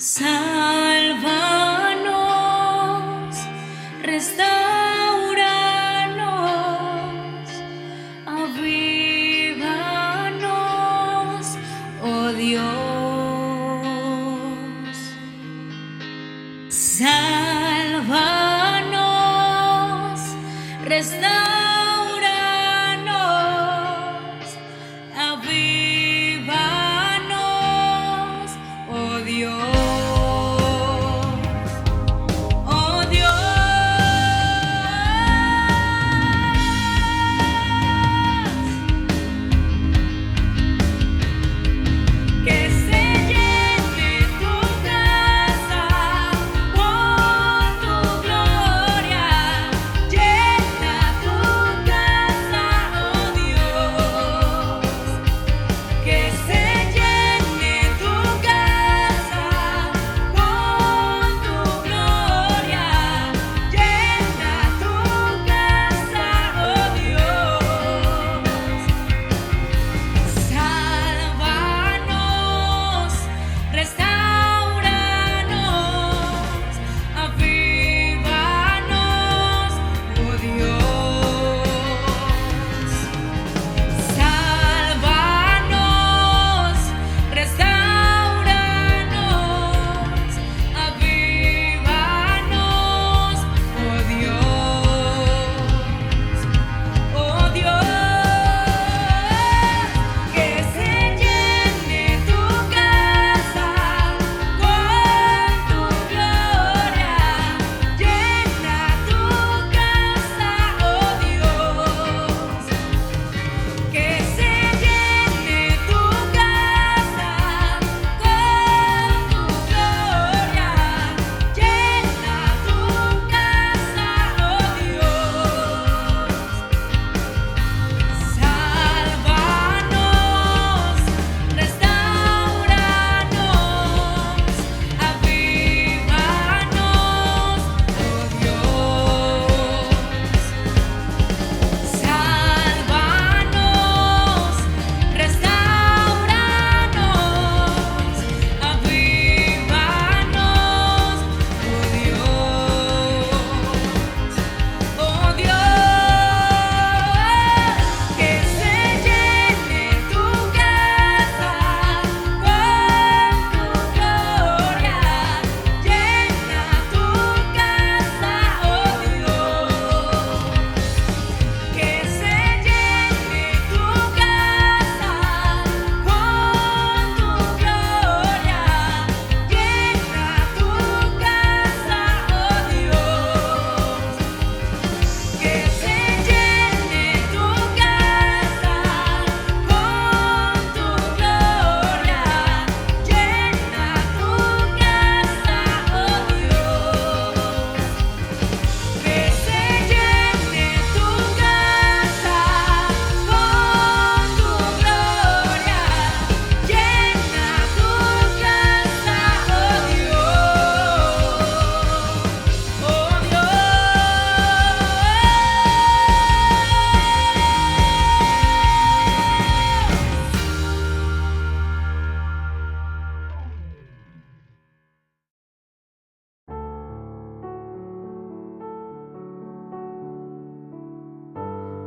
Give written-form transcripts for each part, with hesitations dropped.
Sálvanos, restauranos, avívanos, oh Dios. Sálvanos, restauranos, avívanos, oh Dios.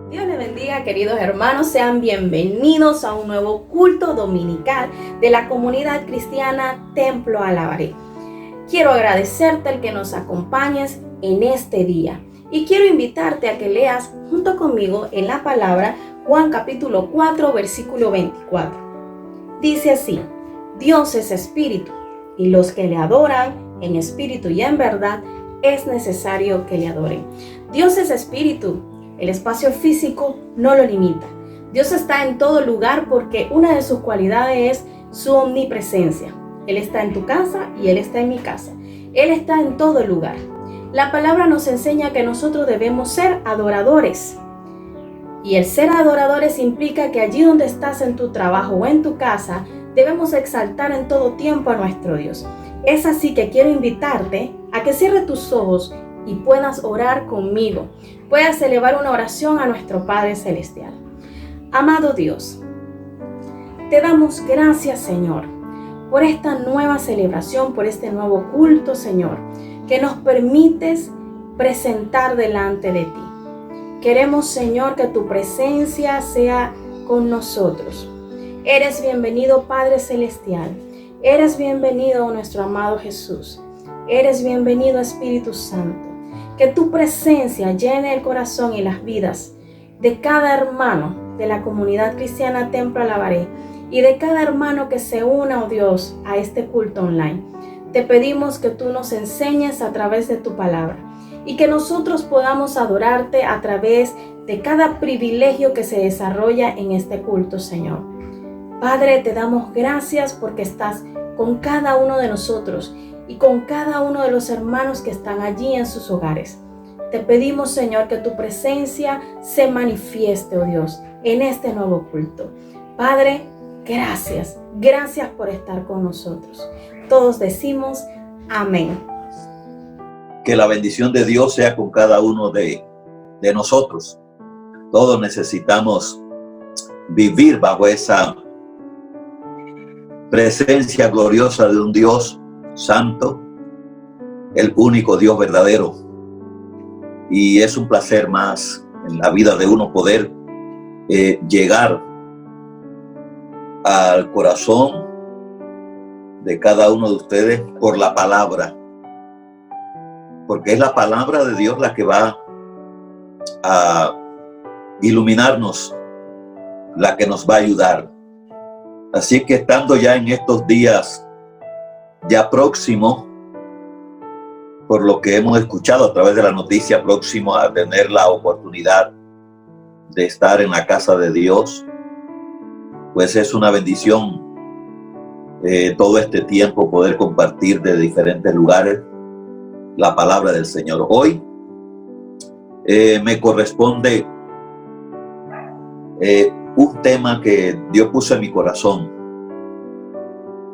Dios les bendiga, queridos hermanos, sean bienvenidos a un nuevo culto dominical de la comunidad cristiana Templo Alabaré. Quiero agradecerte el que nos acompañes en este día y quiero invitarte a que leas junto conmigo en la palabra Juan capítulo 4 versículo 24. Dice así: Dios es espíritu y los que le adoran en espíritu y en verdad es necesario que le adoren. Dios es espíritu. El espacio físico no lo limita. Dios está en todo lugar porque una de sus cualidades es su omnipresencia. Él está en tu casa y Él está en mi casa. Él está en todo lugar. La palabra nos enseña que nosotros debemos ser adoradores. Y el ser adoradores implica que allí donde estás en tu trabajo o en tu casa, debemos exaltar en todo tiempo a nuestro Dios. Es así que quiero invitarte a que cierres tus ojos y puedas orar conmigo. Puedas elevar una oración a nuestro Padre Celestial. Amado Dios, te damos gracias, Señor, por esta nueva celebración, por este nuevo culto, Señor, que nos permites presentar delante de ti. Queremos, Señor, que tu presencia sea con nosotros. Eres bienvenido, Padre Celestial. Eres bienvenido, nuestro amado Jesús. Eres bienvenido, Espíritu Santo. Que tu presencia llene el corazón y las vidas de cada hermano de la comunidad cristiana Templo Alabaré y de cada hermano que se una, oh Dios, a este culto online. Te pedimos que tú nos enseñes a través de tu palabra y que nosotros podamos adorarte a través de cada privilegio que se desarrolla en este culto, Señor. Padre, te damos gracias porque estás con cada uno de nosotros y con cada uno de los hermanos que están allí en sus hogares. Te pedimos, Señor, que tu presencia se manifieste, oh Dios, en este nuevo culto. Padre, gracias. Gracias por estar con nosotros. Todos decimos amén. Que la bendición de Dios sea con cada uno de nosotros. Todos necesitamos vivir bajo esa presencia gloriosa de un Dios santo, el único Dios verdadero. Y es un placer más en la vida de uno poder llegar al corazón de cada uno de ustedes por la palabra, porque es la palabra de Dios la que va a iluminarnos, la que nos va a ayudar. Así que estando ya en estos días ya próximos, por lo que hemos escuchado a través de la noticia, próximo a tener la oportunidad de estar en la casa de Dios, pues es una bendición todo este tiempo poder compartir de diferentes lugares la palabra del Señor. Hoy me corresponde un tema que Dios puso en mi corazón.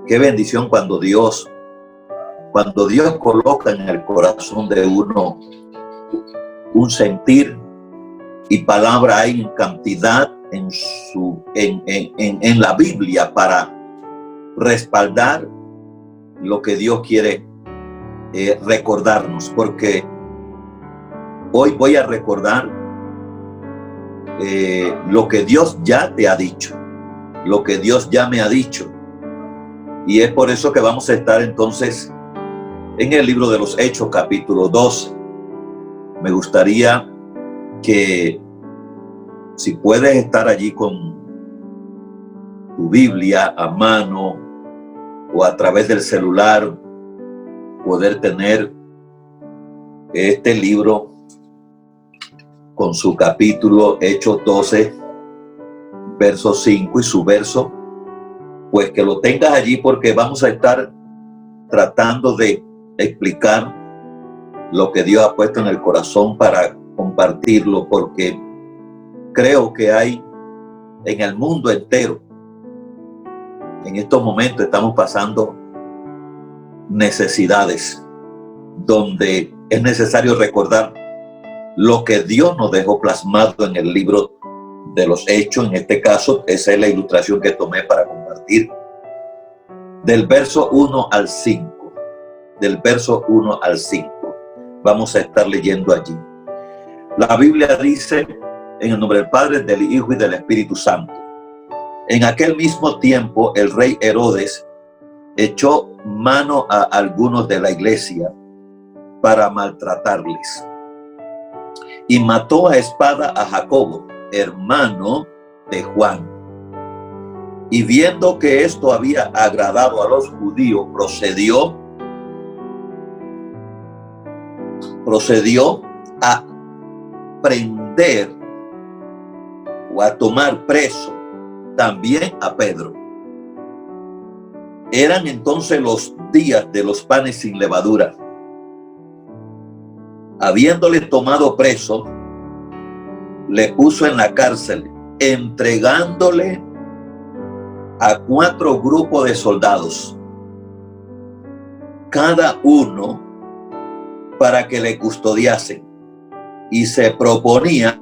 Qué bendición cuando Dios coloca en el corazón de uno un sentir y palabra. Hay en cantidad en la Biblia para respaldar lo que Dios quiere recordarnos, porque hoy voy a recordar lo que Dios ya te ha dicho, lo que Dios ya me ha dicho, y es por eso que vamos a estar entonces en el libro de los Hechos, capítulo 12. Me gustaría que, si puedes estar allí con tu Biblia a mano o a través del celular, poder tener este libro con su capítulo Hechos 12, verso 5 y su verso, pues que lo tengas allí, porque vamos a estar tratando de explicar lo que Dios ha puesto en el corazón para compartirlo, porque creo que hay en el mundo entero, en estos momentos estamos pasando necesidades donde es necesario recordar lo que Dios nos dejó plasmado en el libro de los Hechos. En este caso, esa es la ilustración que tomé para compartir. Del verso 1 al 5. Del verso 1 al 5. Vamos a estar leyendo allí. La Biblia dice, en el nombre del Padre, del Hijo y del Espíritu Santo. En aquel mismo tiempo, el rey Herodes echó mano a algunos de la iglesia para maltratarles, y mató a espada a Jacobo, hermano de Juan. Y viendo que esto había agradado a los judíos, procedió a prender o a tomar preso también a Pedro. Eran entonces los días de los panes sin levadura. Habiéndole tomado preso, le puso en la cárcel, entregándole a 4 grupos de soldados, cada uno para que le custodiasen, y se proponía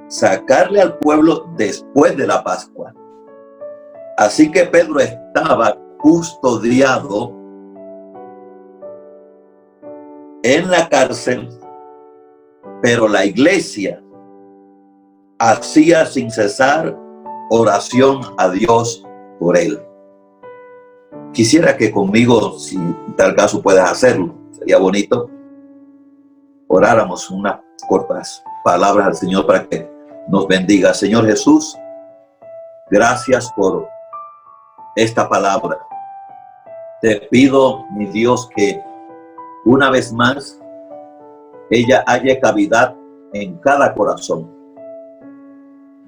sacarle al pueblo después de la Pascua. Así que Pedro estaba custodiado en la cárcel, pero la iglesia hacía sin cesar oración a Dios por él. Quisiera que conmigo, si en tal caso puedas hacerlo, sería bonito, oráramos unas cortas palabras al Señor para que nos bendiga. Señor Jesús, gracias por esta palabra. Te pido, mi Dios, que una vez más ella haya cavidad en cada corazón,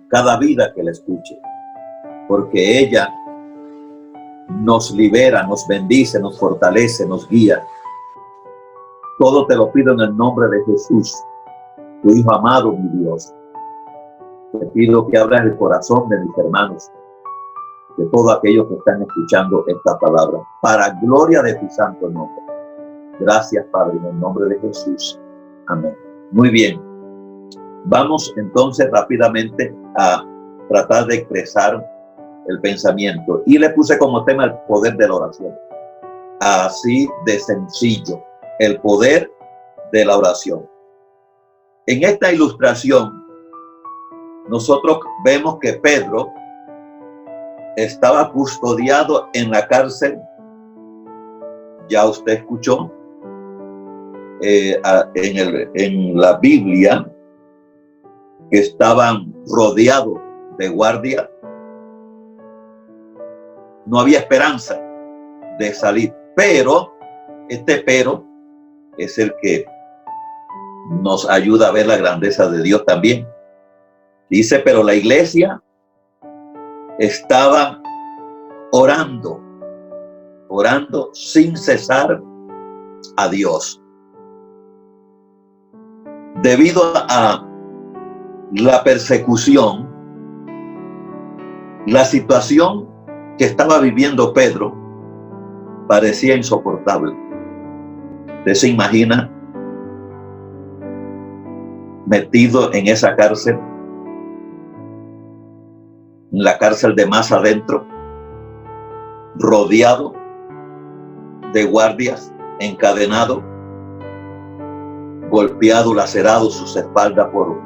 cada vida que la escuche, porque ella nos libera, nos bendice, nos fortalece, nos guía. Todo te lo pido en el nombre de Jesús, tu Hijo amado, mi Dios. Te pido que abras el corazón de mis hermanos, de todos aquellos que están escuchando esta palabra, para gloria de tu santo nombre. Gracias, Padre, en el nombre de Jesús. Amén. Muy bien. Vamos entonces rápidamente a tratar de expresar el pensamiento. Y le puse como tema el poder de la oración. Así de sencillo, el poder de la oración. En esta ilustración, nosotros vemos que Pedro estaba custodiado en la cárcel. Ya usted escuchó en la Biblia que estaban rodeados de guardia. No había esperanza de salir, pero este pero es el que nos ayuda a ver la grandeza de Dios también. Dice, pero la iglesia estaba orando sin cesar a Dios. Debido a la persecución, la situación que estaba viviendo Pedro parecía insoportable. ¿Usted se imagina metido en esa cárcel, en la cárcel de más adentro, rodeado de guardias, encadenado, golpeado, lacerado sus espaldas por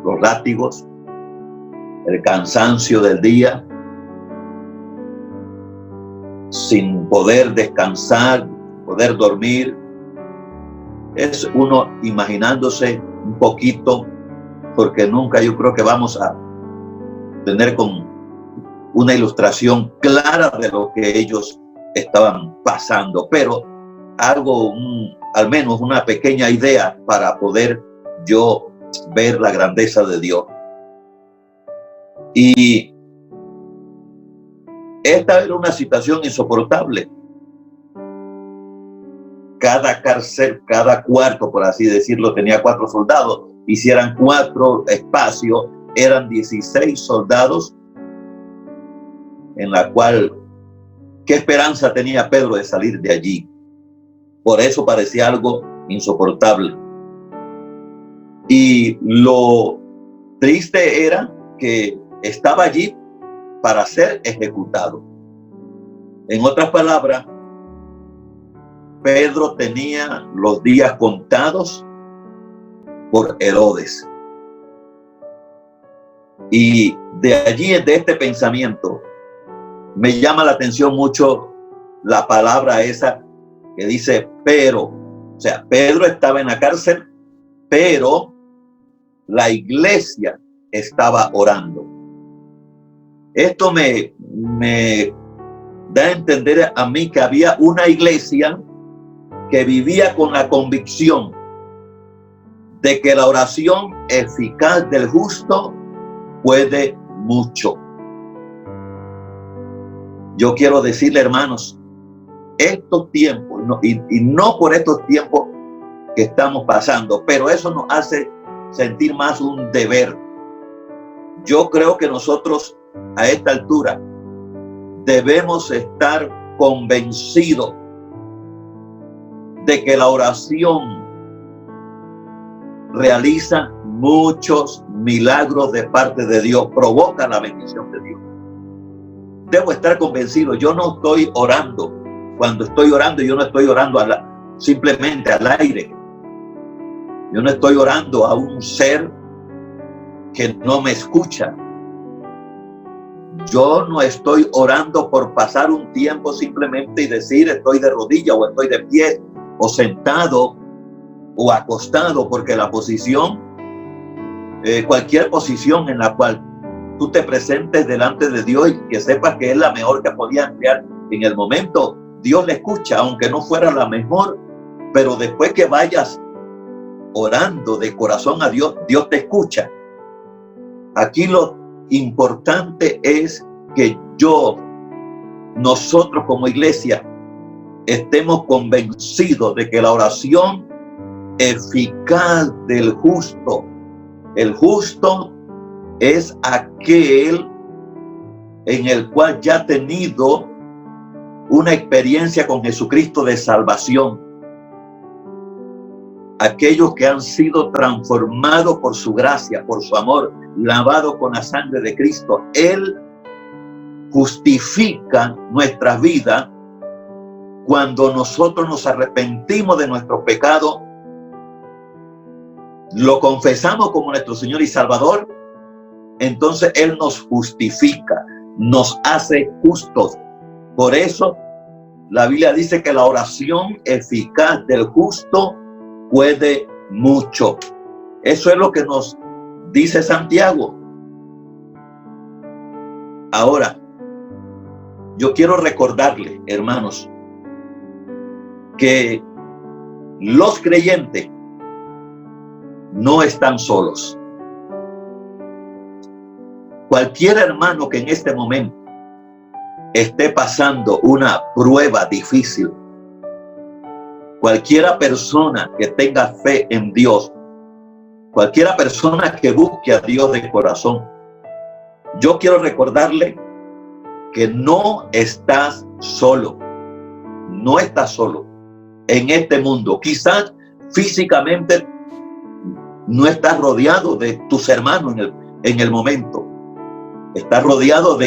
los látigos, el cansancio del día, sin poder descansar, poder dormir? Es uno imaginándose un poquito, porque nunca yo creo que vamos a tener con una ilustración clara de lo que ellos estaban pasando, pero algo, al menos una pequeña idea para poder yo ver la grandeza de Dios. Y esta era una situación insoportable. Cada cárcel, cada cuarto, por así decirlo, tenía 4 soldados. Hicieran 4 espacios, eran 16 soldados, en la cual, ¿qué esperanza tenía Pedro de salir de allí? Por eso parecía algo insoportable. Y lo triste era que estaba allí para ser ejecutado. En otras palabras, Pedro tenía los días contados por Herodes. Y de allí, de este pensamiento, me llama la atención mucho la palabra esa que dice pero. O sea, Pedro estaba en la cárcel, pero la iglesia estaba orando. Esto me da a entender a mí que había una iglesia que vivía con la convicción de que la oración eficaz del justo puede mucho. Yo quiero decirle, hermanos, estos tiempos, y no por estos tiempos que estamos pasando, pero eso nos hace sentir más un deber. Yo creo que nosotros a esta altura debemos estar convencidos de que la oración realiza muchos milagros de parte de Dios, provoca la bendición de Dios. debo estar convencido. Yo no estoy orando. Cuando estoy orando, yo no estoy orando simplemente al aire. Yo no estoy orando a un ser que no me escucha. Yo no estoy orando por pasar un tiempo simplemente y decir estoy de rodillas o estoy de pie o sentado o acostado, porque la posición, cualquier posición en la cual tú te presentes delante de Dios y que sepas que es la mejor que podías emplear en el momento, Dios le escucha, aunque no fuera la mejor, pero después que vayas orando de corazón a Dios, Dios te escucha. Aquí lo importante es que nosotros como iglesia, estemos convencidos de que la oración eficaz del justo, el justo es aquel en el cual ya ha tenido una experiencia con Jesucristo de salvación. Aquellos que han sido transformados por su gracia, por su amor, lavados con la sangre de Cristo. Él justifica nuestras vidas cuando nosotros nos arrepentimos de nuestros pecados, lo confesamos como nuestro Señor y Salvador. Entonces Él nos justifica, nos hace justos. Por eso la Biblia dice que la oración eficaz del justo puede mucho. Eso es lo que nos dice Santiago. Ahora, yo quiero recordarle, hermanos, que los creyentes no están solos. Cualquier hermano que en este momento esté pasando una prueba difícil, cualquiera persona que tenga fe en Dios, cualquiera persona que busque a Dios de corazón, yo quiero recordarle que no estás solo. No estás solo en este mundo. Quizás físicamente no estás rodeado de tus hermanos en el momento. Estás rodeado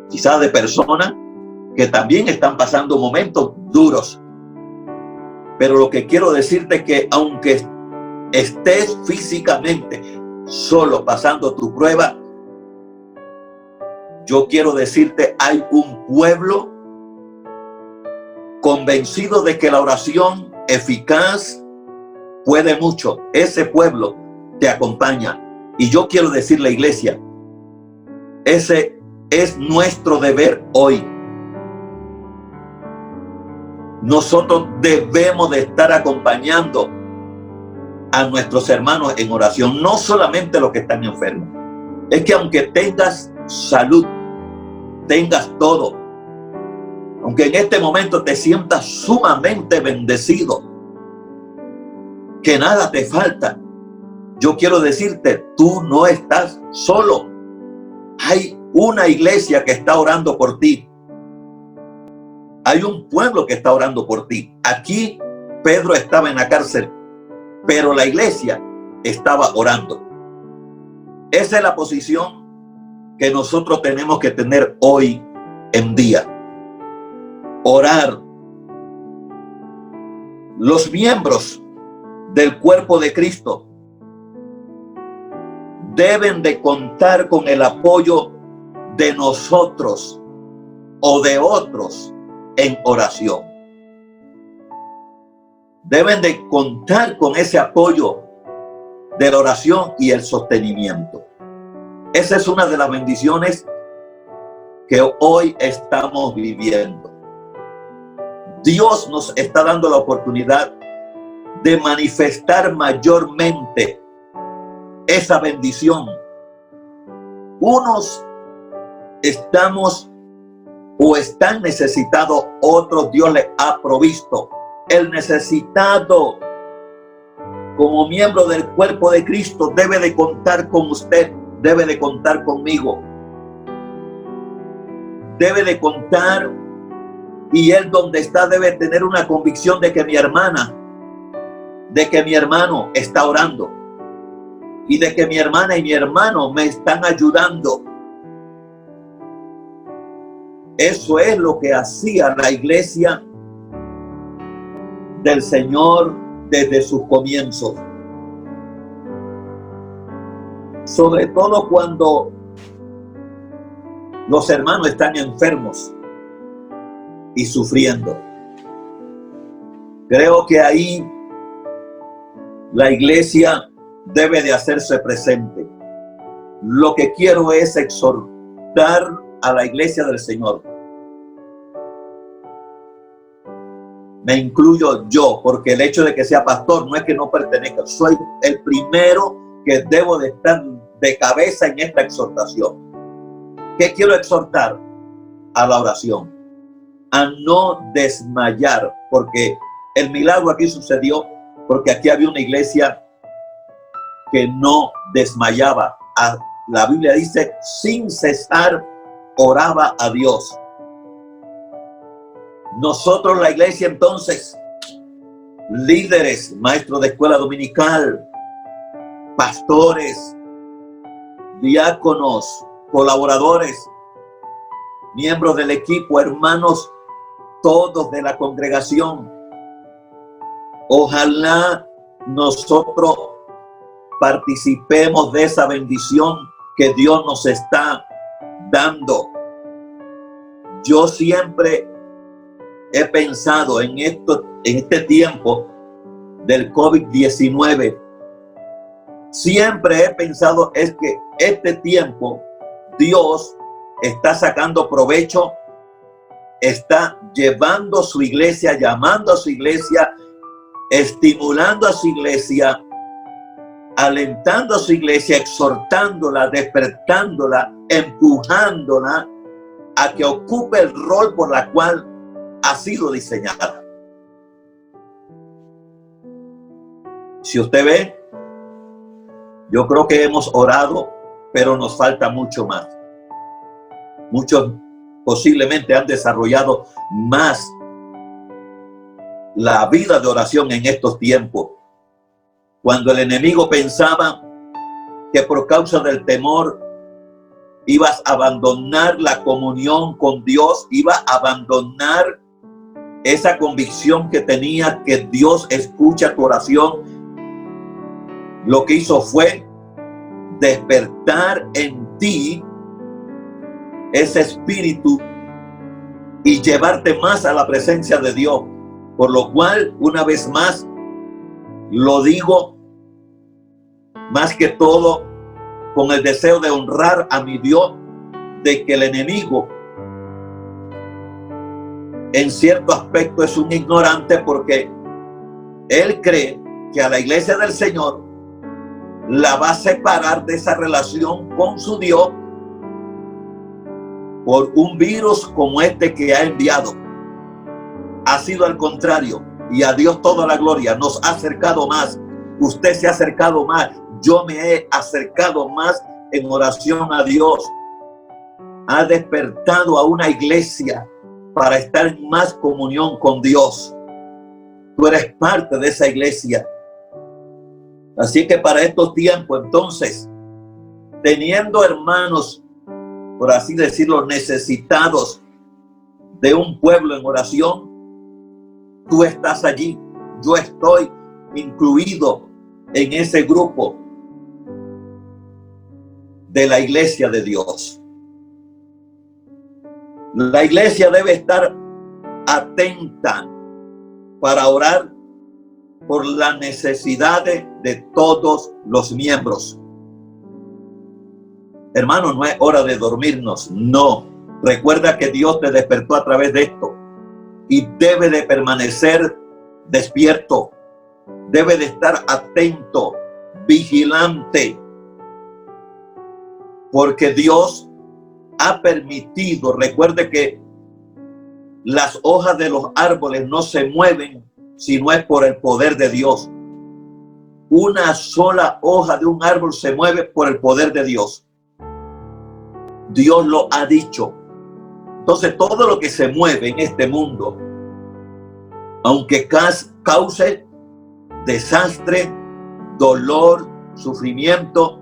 quizás de personas que también están pasando momentos duros. Pero lo que quiero decirte es que aunque estés físicamente solo pasando tu prueba, yo quiero decirte, hay un pueblo convencido de que la oración eficaz puede mucho. Ese pueblo te acompaña. Y yo quiero decirle, iglesia, ese es nuestro deber hoy. Nosotros debemos de estar acompañando a nuestros hermanos en oración, no solamente los que están enfermos. Es que aunque tengas salud, tengas todo, aunque en este momento te sientas sumamente bendecido, que nada te falta, yo quiero decirte, tú no estás solo. Hay una iglesia que está orando por ti. Hay un pueblo que está orando por ti. Aquí Pedro estaba en la cárcel, pero la iglesia estaba orando. Esa es la posición que nosotros tenemos que tener hoy en día. Orar. Los miembros del cuerpo de Cristo deben de contar con el apoyo de nosotros o de otros en oración. Deben de contar con ese apoyo de la oración y el sostenimiento. Esa es una de las bendiciones que hoy estamos viviendo. Dios nos está dando la oportunidad de manifestar mayormente esa bendición. Unos estamos o están necesitados, otros Dios les ha provisto. El necesitado, como miembro del cuerpo de Cristo, debe de contar con usted, debe de contar conmigo, debe de contar, y él donde está debe tener una convicción de que mi hermana, de que mi hermano está orando, y de que mi hermana y mi hermano me están ayudando. Eso es lo que hacía la iglesia del Señor desde sus comienzos. Sobre todo cuando los hermanos están enfermos y sufriendo. Creo que ahí la iglesia debe de hacerse presente. Lo que quiero es exhortar a la iglesia del Señor. Me incluyo yo, porque el hecho de que sea pastor no es que no pertenezca. Soy el primero que debo de estar de cabeza en esta exhortación. ¿Qué quiero exhortar? A la oración, a no desmayar, porque el milagro aquí sucedió porque aquí había una iglesia que no desmayaba. La Biblia dice, sin cesar oraba a Dios. Nosotros, la iglesia, entonces, líderes, maestros de escuela dominical, pastores, diáconos, colaboradores, miembros del equipo, hermanos, todos de la congregación. Ojalá nosotros participemos de esa bendición que Dios nos está dando. Yo siempre he pensado en este tiempo del COVID-19. Siempre he pensado es que este tiempo Dios está sacando provecho, está llevando a su iglesia, llamando a su iglesia, estimulando a su iglesia, alentando a su iglesia, exhortándola, despertándola, empujándola a que ocupe el rol por la cual ha sido diseñada. Si usted ve, yo creo que hemos orado, pero nos falta mucho más. Muchos posiblemente han desarrollado más la vida de oración en estos tiempos. Cuando el enemigo pensaba que por causa del temor ibas a abandonar la comunión con Dios, ibas a abandonar esa convicción que tenía que Dios escucha tu oración, lo que hizo fue despertar en ti ese espíritu y llevarte más a la presencia de Dios. Por lo cual, una vez más, lo digo, más que todo, con el deseo de honrar a mi Dios, de que el enemigo, en cierto aspecto, es un ignorante, porque él cree que a la iglesia del Señor la va a separar de esa relación con su Dios por un virus como este que ha enviado. Ha sido al contrario, y a Dios toda la gloria. Nos ha acercado más. Usted se ha acercado más. Yo me he acercado más en oración a Dios. Ha despertado a una iglesia para estar en más comunión con Dios. Tú eres parte de esa iglesia. Así que para estos tiempos, entonces, teniendo hermanos, por así decirlo, necesitados de un pueblo en oración, tú estás allí. Yo estoy incluido en ese grupo de la iglesia de Dios. La iglesia debe estar atenta para orar por las necesidades de todos los miembros. Hermano, no es hora de dormirnos, no. Recuerda que Dios te despertó a través de esto y debe de permanecer despierto, debe de estar atento, vigilante, porque Dios ha permitido. Recuerde que las hojas de los árboles no se mueven si no es por el poder de Dios. Una sola hoja de un árbol se mueve por el poder de Dios. Dios lo ha dicho. Entonces todo lo que se mueve en este mundo, aunque cause desastre, dolor, sufrimiento,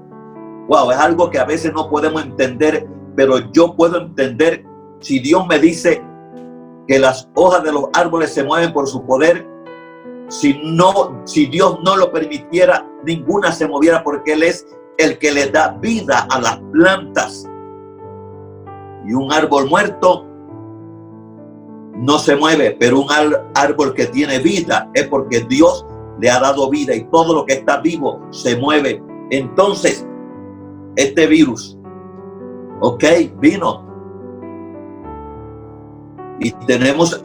wow, es algo que a veces no podemos entender, pero yo puedo entender Si Dios me dice que las hojas de los árboles se mueven por su poder, si Dios no lo permitiera, ninguna se moviera, porque Él es el que le da vida a las plantas. Y un árbol muerto no se mueve, pero un árbol que tiene vida es porque Dios le ha dado vida, y todo lo que está vivo se mueve. Entonces, este virus, vino, y tenemos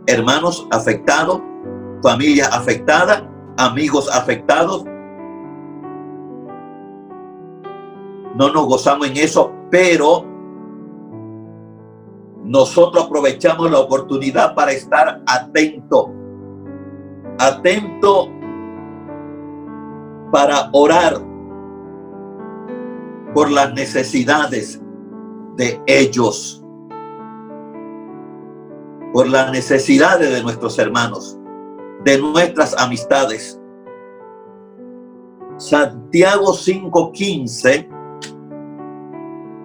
hermanos afectados, familia afectada, amigos afectados. No nos gozamos en eso, pero nosotros aprovechamos la oportunidad para estar atento para orar por las necesidades de ellos, por las necesidades de nuestros hermanos, de nuestras amistades. Santiago 5:15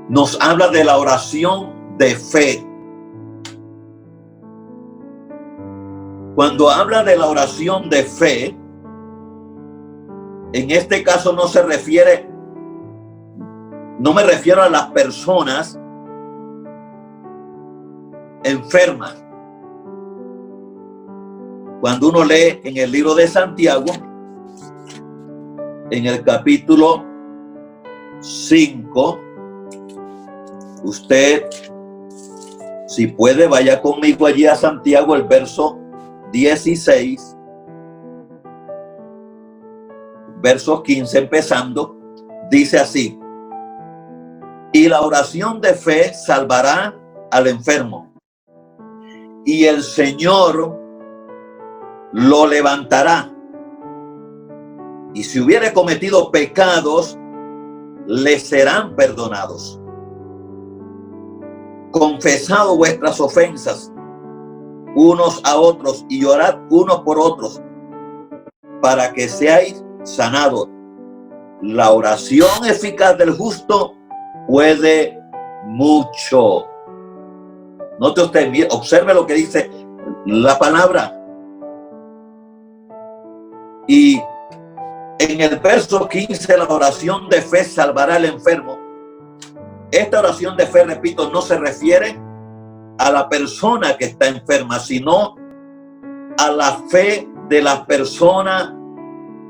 nos habla de la oración de fe. Cuando habla de la oración de fe, en este caso no me refiero a las personas enfermas. Cuando uno lee en el libro de Santiago, en el capítulo 5, usted, si puede, vaya conmigo allí a Santiago, el verso 16, verso 15 empezando, dice así: y la oración de fe salvará al enfermo, y el Señor lo levantará, y si hubiere cometido pecados, le serán perdonados. Confesad vuestras ofensas unos a otros y orad unos por otros para que seáis sanados. La oración eficaz del justo puede mucho. Note usted, observe lo que dice la palabra. Y en el verso 15, la oración de fe salvará al enfermo. Esta oración de fe, repito, no se refiere a la persona que está enferma, sino a la fe de las personas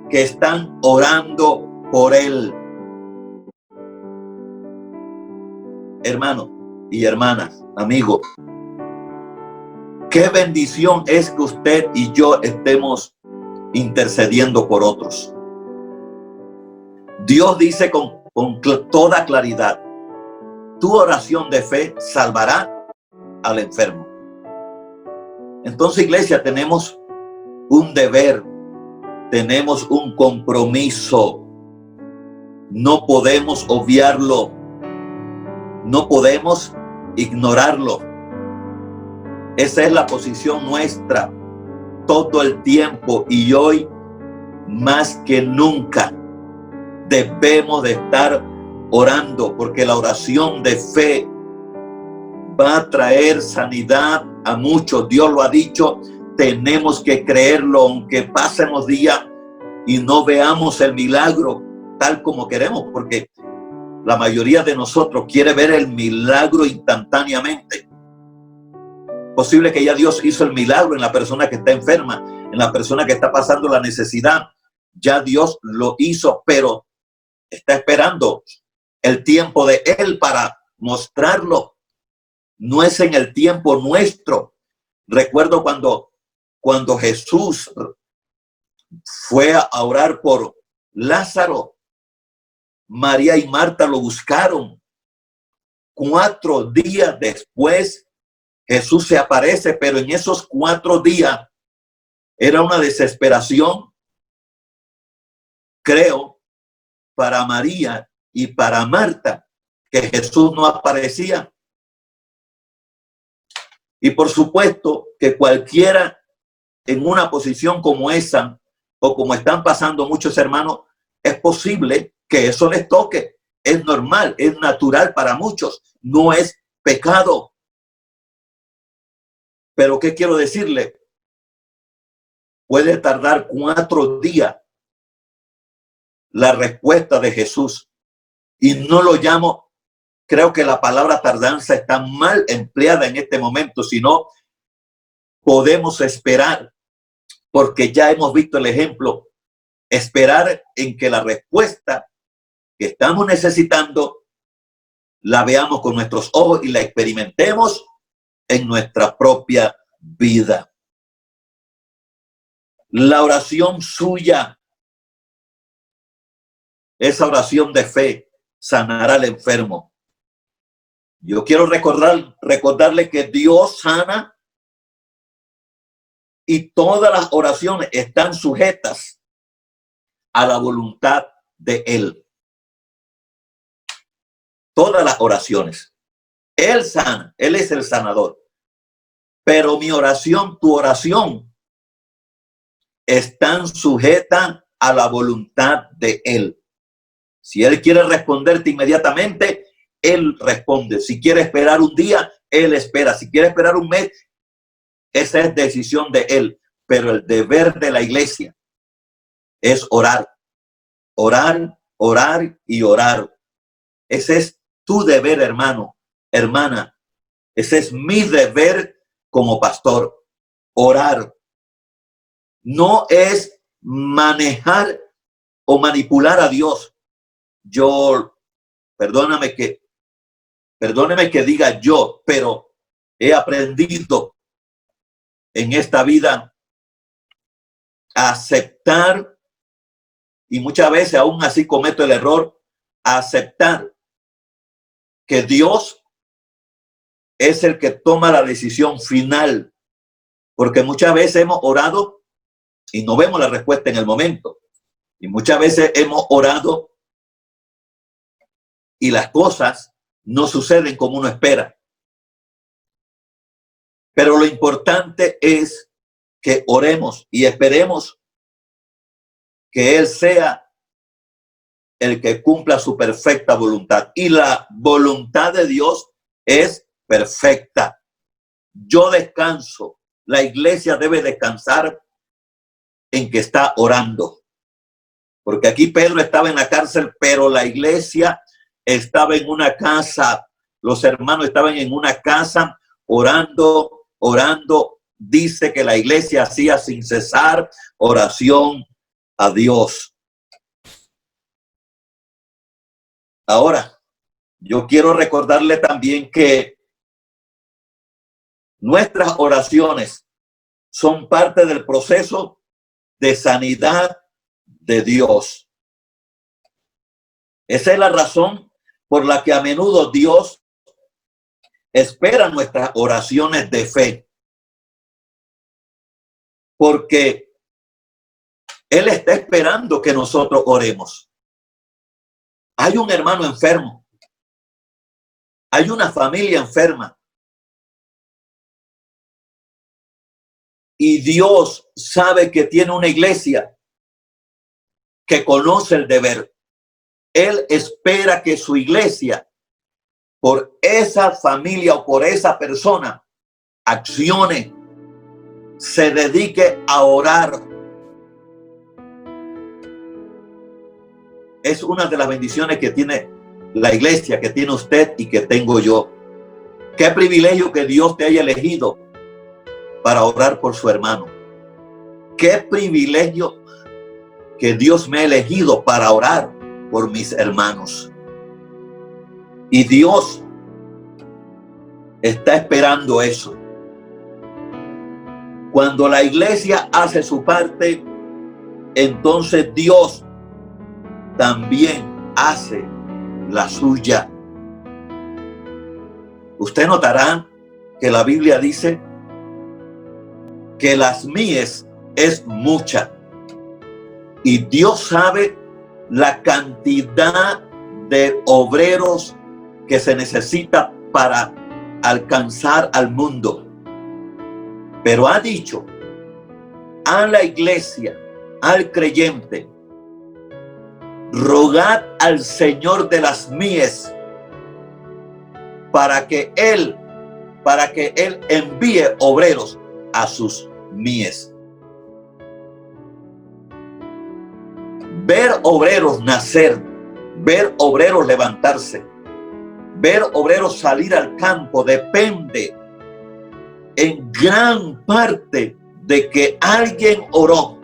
que están orando por él. Hermanos y hermanas, amigos, qué bendición es que usted y yo estemos intercediendo por otros. Dios dice con toda claridad: tu oración de fe salvará al enfermo. Entonces, iglesia, tenemos un deber, tenemos un compromiso. No podemos obviarlo, no podemos ignorarlo. Esa es la posición nuestra todo el tiempo, y hoy más que nunca debemos de estar orando, porque la oración de fe va a traer sanidad a muchos. Dios lo ha dicho, tenemos que creerlo, aunque pasemos días y no veamos el milagro tal como queremos, porque la mayoría de nosotros quiere ver el milagro instantáneamente. Posible que ya Dios hizo el milagro en la persona que está enferma, en la persona que está pasando la necesidad. Ya Dios lo hizo, pero está esperando el tiempo de Él para mostrarlo. No es en el tiempo nuestro. Recuerdo cuando Jesús fue a orar por Lázaro, María y Marta lo buscaron. 4 días después, Jesús se aparece, pero en esos 4 días era una desesperación, creo, para María y para Marta, que Jesús no aparecía. Y por supuesto que cualquiera en una posición como esa, o como están pasando muchos hermanos, es posible que eso les toque. Es normal, es natural para muchos, no es pecado. Pero ¿qué quiero decirle? Puede tardar 4 días la respuesta de Jesús. Y no lo llamo, creo que la palabra tardanza está mal empleada en este momento, sino podemos esperar, porque ya hemos visto el ejemplo, esperar en que la respuesta que estamos necesitando la veamos con nuestros ojos y la experimentemos en nuestra propia vida. La oración suya, esa oración de fe, sanará al enfermo. Yo quiero recordarle que Dios sana y todas las oraciones están sujetas a la voluntad de Él. Todas las oraciones. Él sana, Él es el sanador. Pero mi oración, tu oración, están sujetas a la voluntad de Él. Si Él quiere responderte inmediatamente, Él responde. Si quiere esperar un día, Él espera. Si quiere esperar un mes, esa es decisión de Él. Pero el deber de la iglesia es orar. Orar, orar y orar. Ese es tu deber, hermano, hermana. Ese es mi deber como pastor. Orar. No es manejar o manipular a Dios. Perdóname que diga yo, pero he aprendido en esta vida a aceptar, y muchas veces aún así cometo el error, a aceptar que Dios es el que toma la decisión final, porque muchas veces hemos orado y no vemos la respuesta en el momento, y muchas veces hemos orado y las cosas no suceden como uno espera. Pero lo importante es que oremos y esperemos que Él sea el que cumpla su perfecta voluntad. Y la voluntad de Dios es perfecta. Yo descanso. La iglesia debe descansar en que está orando. Porque aquí Pedro estaba en la cárcel, pero la iglesia estaba en una casa. Los hermanos estaban en una casa orando, orando. Dice que la iglesia hacía sin cesar oración a Dios. Ahora, yo quiero recordarle también que nuestras oraciones son parte del proceso de sanidad de Dios. Esa es la razón por la que a menudo Dios espera nuestras oraciones de fe. Porque Él está esperando que nosotros oremos. Hay un hermano enfermo. Hay una familia enferma. Y Dios sabe que tiene una iglesia que conoce el deber. Él espera que su iglesia, por esa familia o por esa persona, accione, se dedique a orar. Es una de las bendiciones que tiene la iglesia, que tiene usted y que tengo yo. Qué privilegio que Dios te haya elegido para orar por su hermano. Qué privilegio que Dios me ha elegido para orar por mis hermanos. Y Dios está esperando eso. Cuando la iglesia hace su parte, entonces Dios también hace la suya. Usted notará que la Biblia dice que las mies es mucha. Y Dios sabe la cantidad de obreros que se necesita para alcanzar al mundo. Pero ha dicho a la iglesia, al creyente, rogad al Señor de las mies para que Él para que Él envíe obreros a sus mies. Ver obreros nacer, ver obreros levantarse, ver obreros salir al campo depende en gran parte de que alguien oró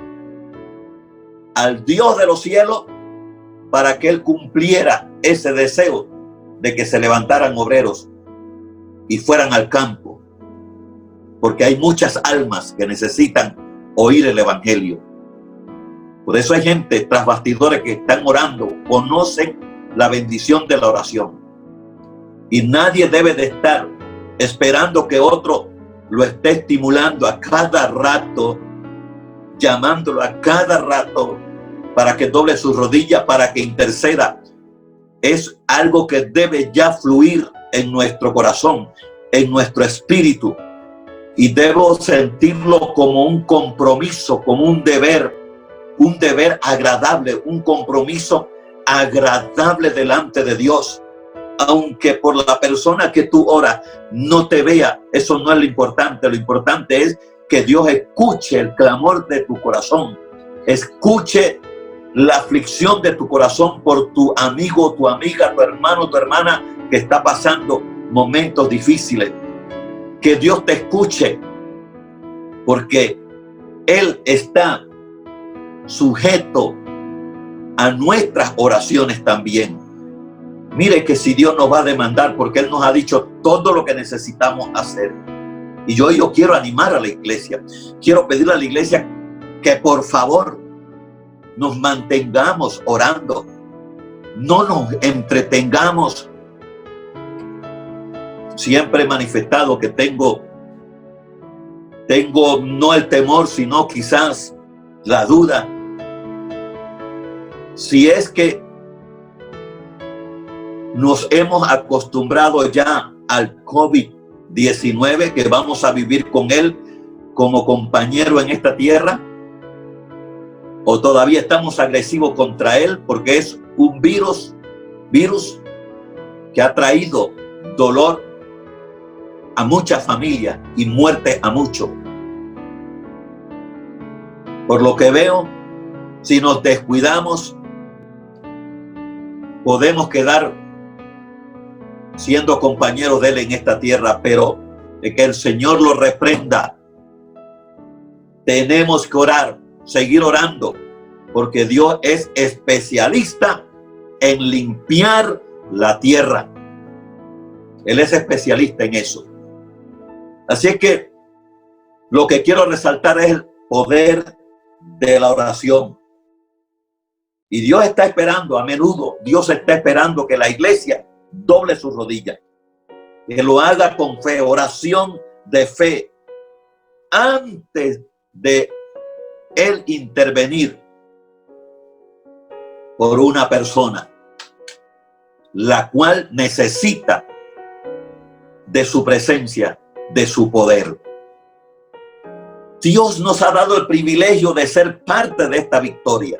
al Dios de los cielos para que Él cumpliera ese deseo de que se levantaran obreros y fueran al campo, porque hay muchas almas que necesitan oír el evangelio. Por eso hay gente tras bastidores que están orando, conocen la bendición de la oración, y nadie debe de estar esperando que otro lo esté estimulando a cada rato, llamándolo a cada rato para que doble sus rodillas, para que interceda. Es algo que debe ya fluir en nuestro corazón, en nuestro espíritu, y debo sentirlo como un compromiso, como un deber agradable, un compromiso agradable delante de Dios. Aunque por la persona que tú oras no te vea, eso no es lo importante. Lo importante es que Dios escuche el clamor de tu corazón, escuche la aflicción de tu corazón por tu amigo, tu amiga, tu hermano, tu hermana que está pasando momentos difíciles. Que Dios te escuche, porque Él está sujeto a nuestras oraciones también. Mire que si Dios nos va a demandar, porque Él nos ha dicho todo lo que necesitamos hacer. Y yo quiero animar a la iglesia, quiero pedirle a la iglesia que por favor nos mantengamos orando, no nos entretengamos. Siempre he manifestado que tengo no el temor, sino quizás la duda. Si es que nos hemos acostumbrado ya al COVID-19, que vamos a vivir con él como compañero en esta tierra, o todavía estamos agresivos contra él, porque es un virus que ha traído dolor a muchas familias y muerte a muchos. Por lo que veo, si nos descuidamos, podemos quedar siendo compañeros de él en esta tierra, pero de que el Señor lo reprenda. Tenemos que orar, seguir orando, porque Dios es especialista en limpiar la tierra. Él es especialista en eso. Así es que lo que quiero resaltar es el poder de la oración. Y Dios está esperando, a menudo Dios está esperando que la iglesia doble sus rodillas, que lo haga con fe, oración de fe, antes de Él intervenir por una persona, la cual necesita de su presencia, de su poder. Dios nos ha dado el privilegio de ser parte de esta victoria,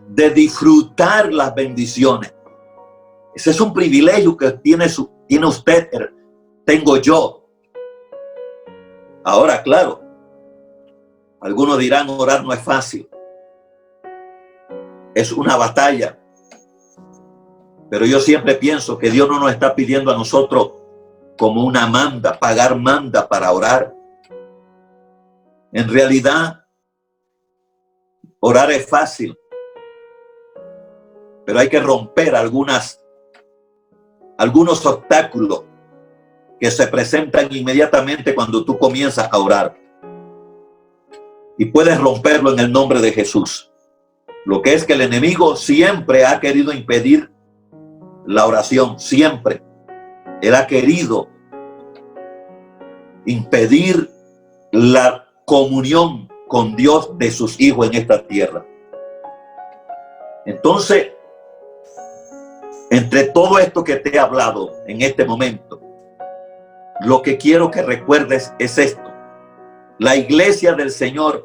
de disfrutar las bendiciones. Ese es un privilegio que tiene usted, tengo yo. Ahora, claro, algunos dirán, orar no es fácil. Es una batalla. Pero yo siempre pienso que Dios no nos está pidiendo a nosotros como una manda, pagar manda para orar. En realidad, orar es fácil, pero hay que romper algunos obstáculos que se presentan inmediatamente cuando tú comienzas a orar. Y puedes romperlo en el nombre de Jesús. Lo que es que el enemigo siempre ha querido impedir la oración, siempre. Él ha querido impedir la comunión con Dios de sus hijos en esta tierra. Entonces, entre todo esto que te he hablado en este momento, lo que quiero que recuerdes es esto. La iglesia del Señor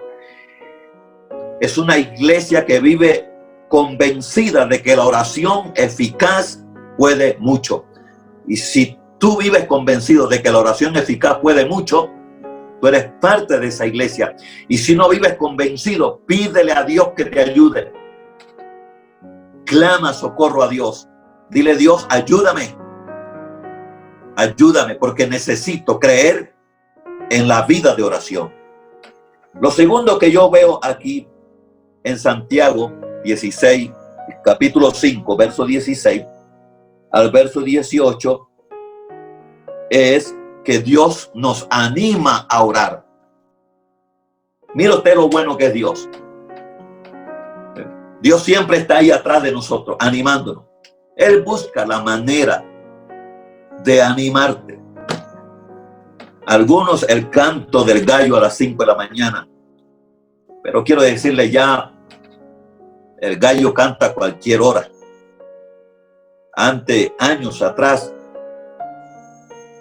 es una iglesia que vive convencida de que la oración eficaz puede mucho. Y si tú vives convencido de que la oración eficaz puede mucho, tú eres parte de esa iglesia. Y si no vives convencido, pídele a Dios que te ayude. Clama socorro a Dios. Dile: Dios, ayúdame. Ayúdame, porque necesito creer en la vida de oración. Lo segundo que yo veo aquí en Santiago 16, capítulo 5, verso 16 al verso 18, es que Dios nos anima a orar. Mira usted lo bueno que es Dios. Dios siempre está ahí atrás de nosotros, animándonos. Él busca la manera de animarte. Algunos el canto del gallo a las 5 de la mañana. Pero quiero decirle, ya el gallo canta a cualquier hora. Antes, años atrás,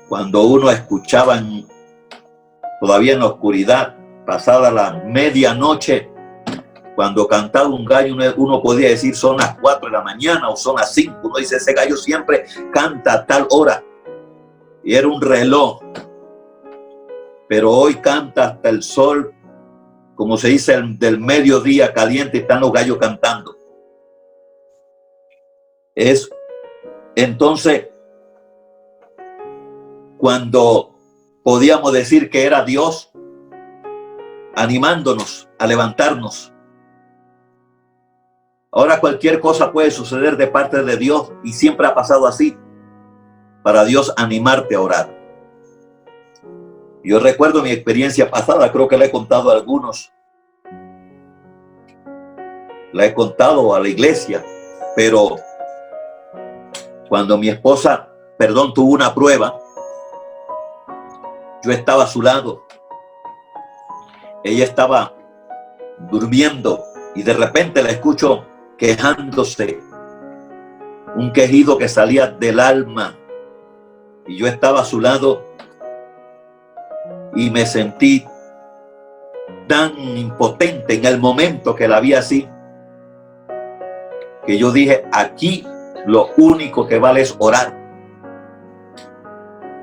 cuando uno escuchaba todavía en la oscuridad, pasada la medianoche, cuando cantaba un gallo, uno podía decir son las 4 de la mañana o son las 5. Uno dice, ese gallo siempre canta a tal hora. Y era un reloj. Pero hoy canta hasta el sol, como se dice, del mediodía caliente, están los gallos cantando. Entonces, cuando podíamos decir que era Dios animándonos a levantarnos. Ahora cualquier cosa puede suceder de parte de Dios, y siempre ha pasado así, para Dios animarte a orar. Yo recuerdo mi experiencia pasada, creo que le he contado a algunos. La he contado a la iglesia, pero cuando mi esposa, tuvo una prueba, yo estaba a su lado. Ella estaba durmiendo y de repente la escucho quejándose, un quejido que salía del alma, y yo estaba a su lado y me sentí tan impotente en el momento que la vi así, que yo dije, aquí lo único que vale es orar.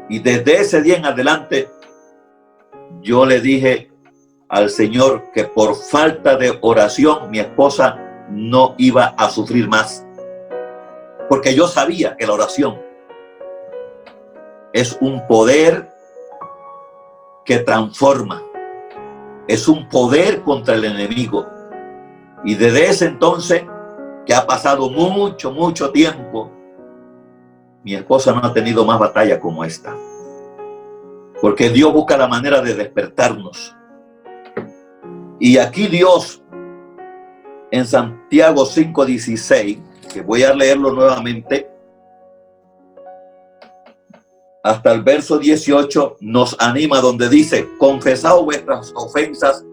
Y desde ese día en adelante yo le dije al Señor que por falta de oración mi esposa no iba a sufrir más, porque yo sabía que la oración es un poder que transforma, es un poder contra el enemigo. Y desde ese entonces, que ha pasado mucho tiempo, mi esposa no ha tenido más batalla como esta, porque Dios busca la manera de despertarnos. Y aquí Dios, en Santiago 5:16, que voy a leerlo nuevamente, hasta el verso 18, nos anima, donde dice, confesad vuestras ofensas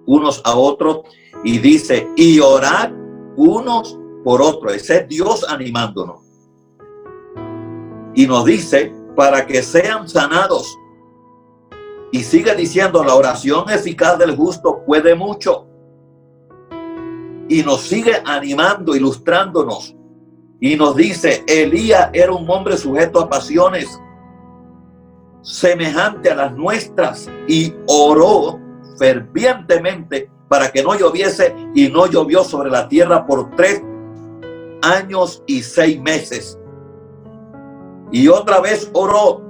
unos a otros, y dice, y orad unos por otros. Ese es Dios animándonos. Y nos dice, para que sean sanados. Y sigue diciendo, la oración eficaz del justo puede mucho. Y nos sigue animando, ilustrándonos. Y nos dice, Elías era un hombre sujeto a pasiones semejante a las nuestras, y oró fervientemente para que no lloviese, y no llovió sobre la tierra por 3 años y 6 meses. Y otra vez oró,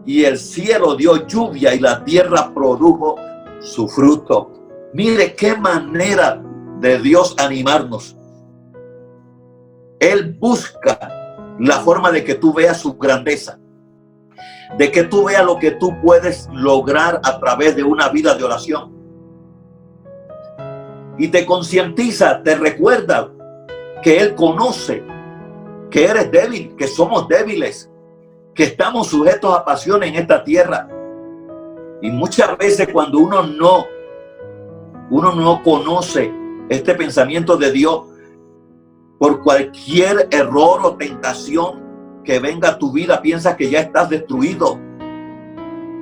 y el cielo dio lluvia, y la tierra produjo su fruto. Mire qué manera de Dios animarnos. Él busca la forma de que tú veas su grandeza, de que tú veas lo que tú puedes lograr a través de una vida de oración. Y te concientiza, te recuerda que Él conoce que eres débil, que somos débiles, que estamos sujetos a pasiones en esta tierra. Y muchas veces cuando uno no conoce este pensamiento de Dios, por cualquier error o tentación que venga a tu vida, piensas que ya estás destruido.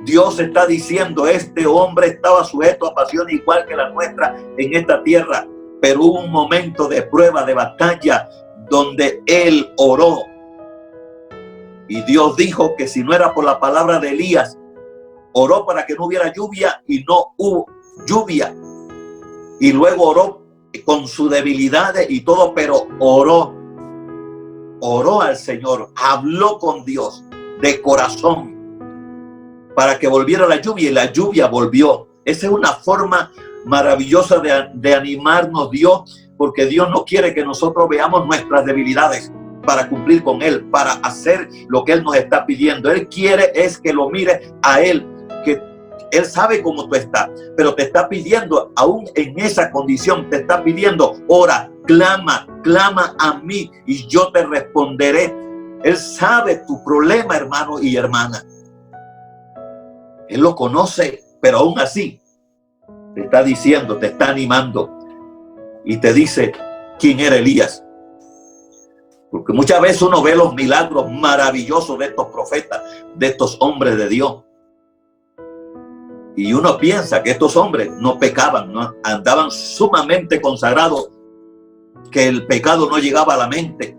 Dios está diciendo, este hombre estaba sujeto a pasiones igual que la nuestra en esta tierra, pero hubo un momento de prueba, de batalla, donde él oró. Y Dios dijo que si no era por la palabra de Elías, oró para que no hubiera lluvia y no hubo lluvia. Y luego oró con su debilidad y todo, pero oró al Señor, habló con Dios de corazón para que volviera la lluvia, y la lluvia volvió. Esa es una forma maravillosa de animarnos Dios, porque Dios no quiere que nosotros veamos nuestras debilidades para cumplir con Él, para hacer lo que Él nos está pidiendo. Él quiere es que lo mire a Él, que Él sabe cómo tú estás, pero te está pidiendo, aún en esa condición, te está pidiendo, ora, clama a mí y yo te responderé. Él sabe tu problema, hermano y hermana. Él lo conoce, pero aún así te está diciendo, te está animando y te dice quién era Elías. Porque muchas veces uno ve los milagros maravillosos de estos profetas, de estos hombres de Dios. Y uno piensa que estos hombres no pecaban, no andaban sumamente consagrados, que el pecado no llegaba a la mente,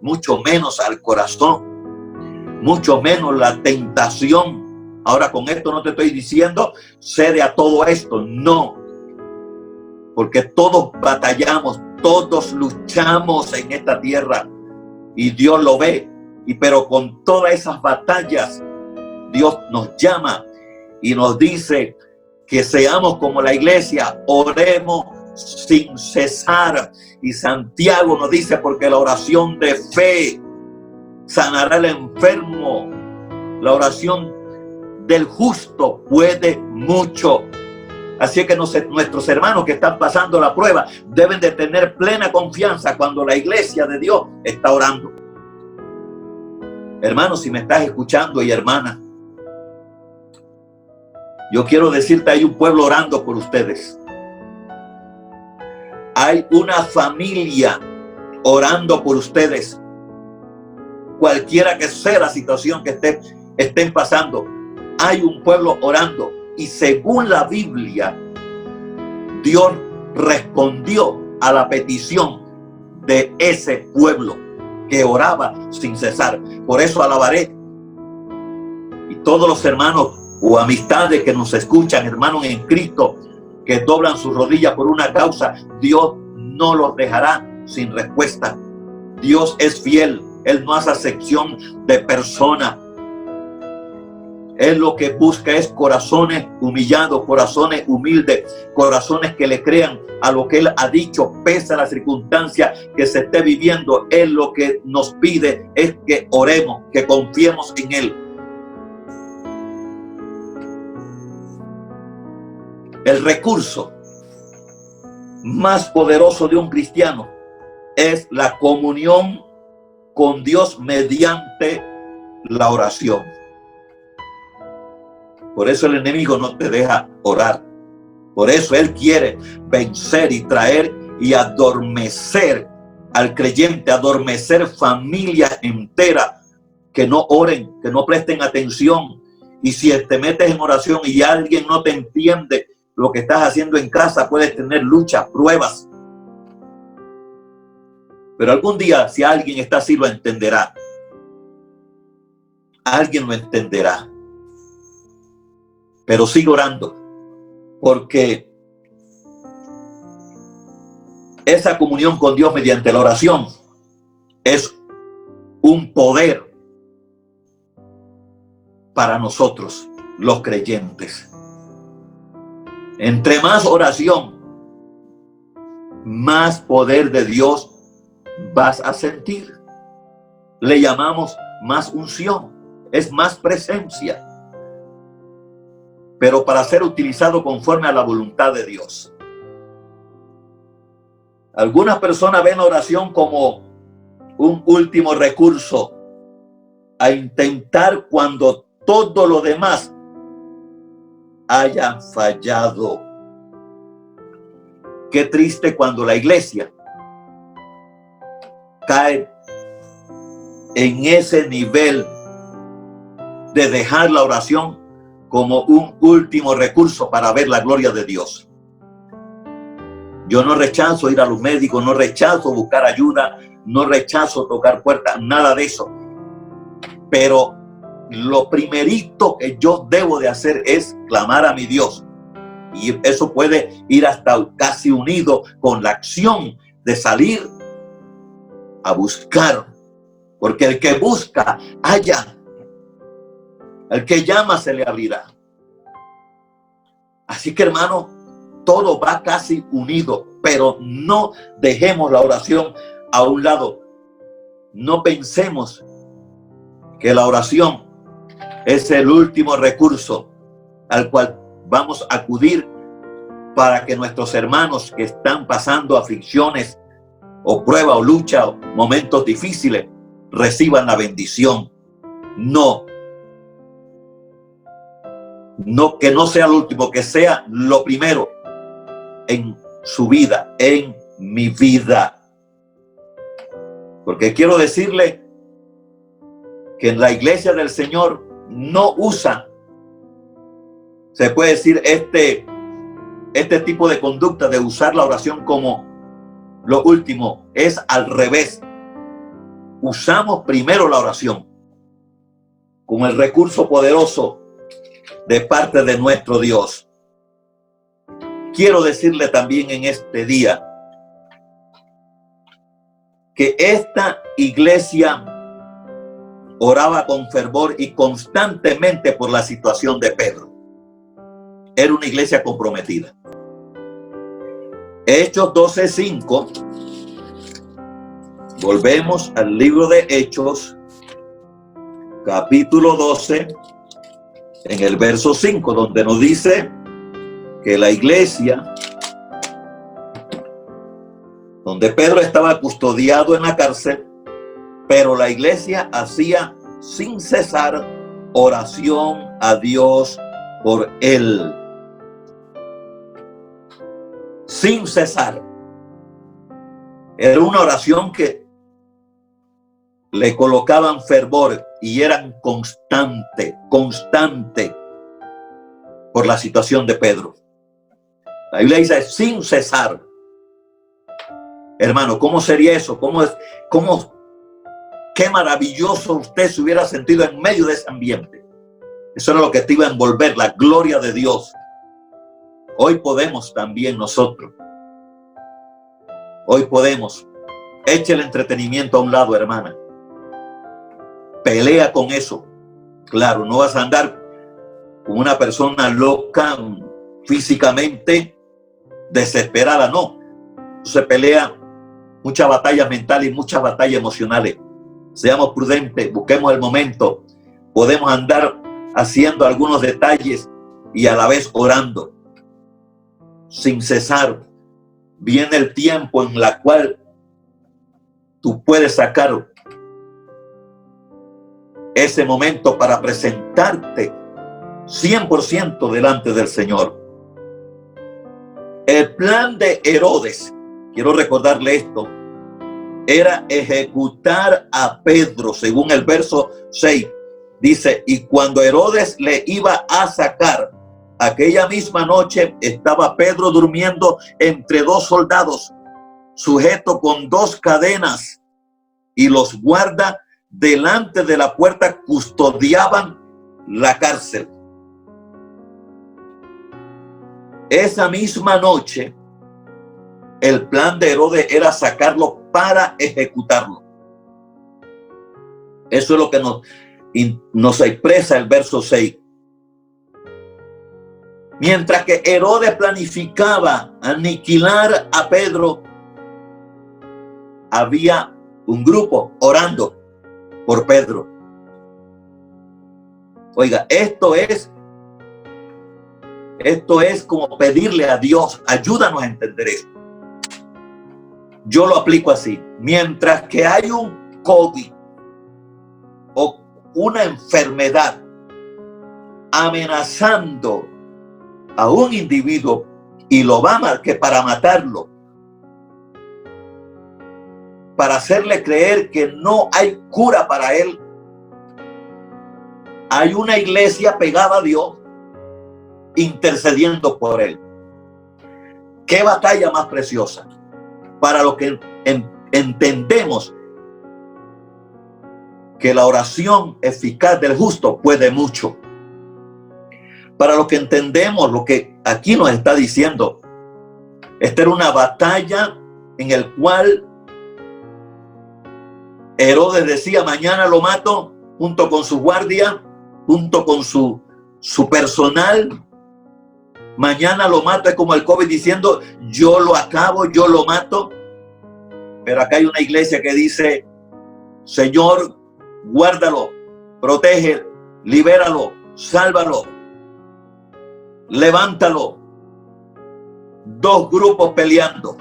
mucho menos al corazón, mucho menos la tentación. Ahora, con esto no te estoy diciendo cede a todo esto, no, porque todos batallamos, todos luchamos en esta tierra y Dios lo ve. Pero con todas esas batallas, Dios nos llama y nos dice que seamos como la iglesia, oremos sin cesar. Y Santiago nos dice, porque la oración de fe sanará al enfermo. La oración del justo puede mucho. Así que nuestros hermanos que están pasando la prueba deben de tener plena confianza cuando la iglesia de Dios está orando. Hermanos, si me estás escuchando y hermana, yo quiero decirte, hay un pueblo orando por ustedes. Hay una familia orando por ustedes. Cualquiera que sea la situación que estén pasando, hay un pueblo orando. Y según la Biblia, Dios respondió a la petición de ese pueblo que oraba sin cesar. Por eso alabaré. Y todos los hermanos o amistades que nos escuchan, hermanos en Cristo, que doblan sus rodillas por una causa, Dios no los dejará sin respuesta. Dios es fiel. Él no hace acepción de persona. Él lo que busca es corazones humillados, corazones humildes, corazones que le crean a lo que Él ha dicho, pese a la circunstancia que se esté viviendo. Él lo que nos pide es que oremos, que confiemos en Él. El recurso más poderoso de un cristiano es la comunión con Dios mediante la oración. Por eso el enemigo no te deja orar. Por eso él quiere vencer y traer y adormecer al creyente, adormecer familias enteras que no oren, que no presten atención. Y si te metes en oración y alguien no te entiende lo que estás haciendo en casa, puedes tener luchas, pruebas. Pero algún día, si alguien está así, lo entenderá. Alguien lo entenderá. Pero sigue orando, porque esa comunión con Dios mediante la oración es un poder para nosotros, los creyentes. Entre más oración, más poder de Dios vas a sentir. Le llamamos más unción, es más presencia, pero para ser utilizado conforme a la voluntad de Dios. Algunas personas ven la oración como un último recurso a intentar cuando todo lo demás haya fallado. Qué triste cuando la iglesia cae en ese nivel de dejar la oración como un último recurso para ver la gloria de Dios. Yo no rechazo ir a los médicos, no rechazo buscar ayuda, no rechazo tocar puertas, nada de eso. pero lo primerito que yo debo de hacer es clamar a mi Dios. Y eso puede ir hasta casi unido con la acción de salir a buscar. Porque el que busca, halla. El que llama, se le abrirá. Así que, hermano, todo va casi unido, pero no dejemos la oración a un lado. No pensemos que la oración es el último recurso al cual vamos a acudir para que nuestros hermanos que están pasando aflicciones o prueba o lucha o momentos difíciles reciban la bendición. No, que no sea lo último, que sea lo primero en su vida, en mi vida. Porque quiero decirle que en la iglesia del Señor no usa, se puede decir, este tipo de conducta de usar la oración como lo último. Es al revés. Usamos primero la oración como el recurso poderoso de parte de nuestro Dios. Quiero decirle también en este día que esta iglesia oraba con fervor y constantemente por la situación de Pedro. Era una iglesia comprometida. Hechos 12:5. Volvemos al libro de Hechos, capítulo 12, en el verso 5, donde nos dice que la iglesia, donde Pedro estaba custodiado en la cárcel, pero la iglesia hacía sin cesar oración a Dios por él. Sin cesar. Era una oración que le colocaban fervor y eran constante por la situación de Pedro. La Biblia dice sin cesar. Hermano, ¿cómo sería eso? Qué maravilloso usted se hubiera sentido en medio de ese ambiente. Eso era lo que te iba a envolver, la gloria de Dios. Hoy podemos también nosotros. Hoy podemos. Eche el entretenimiento a un lado, hermana. Pelea con eso. Claro, no vas a andar como una persona loca, físicamente desesperada, no. Se pelea muchas batallas mentales y muchas batallas emocionales. Seamos prudentes, busquemos el momento. Podemos andar haciendo algunos detalles y a la vez orando sin cesar. Viene el tiempo en la cual tú puedes sacar ese momento para presentarte 100% delante del Señor. El plan de Herodes, quiero recordarle esto, era ejecutar a Pedro, según el verso 6. Dice, y cuando Herodes le iba a sacar, aquella misma noche estaba Pedro durmiendo entre dos soldados, sujeto con dos cadenas, y los guardas delante de la puerta custodiaban la cárcel. Esa misma noche, el plan de Herodes era sacarlo para ejecutarlo. Eso es lo que nos expresa el verso 6. Mientras que Herodes planificaba aniquilar a Pedro, había un grupo orando por Pedro. Oiga, esto es como pedirle a Dios, ayúdanos a entender esto. Yo lo aplico así. Mientras que hay un COVID o una enfermedad amenazando a un individuo y lo va a que para matarlo, para hacerle creer que no hay cura para él, hay una iglesia pegada a Dios intercediendo por él. ¿Qué batalla más preciosa? Para lo que entendemos que la oración eficaz del justo puede mucho. Para los que entendemos lo que aquí nos está diciendo, esta era una batalla en el cual Herodes decía: mañana lo mato, junto con su guardia, junto con su personal. Mañana lo mato. Es como el COVID diciendo: yo lo acabo, yo lo mato. Pero acá hay una iglesia que dice: Señor, guárdalo, protege, libéralo, sálvalo, levántalo. Dos grupos peleando.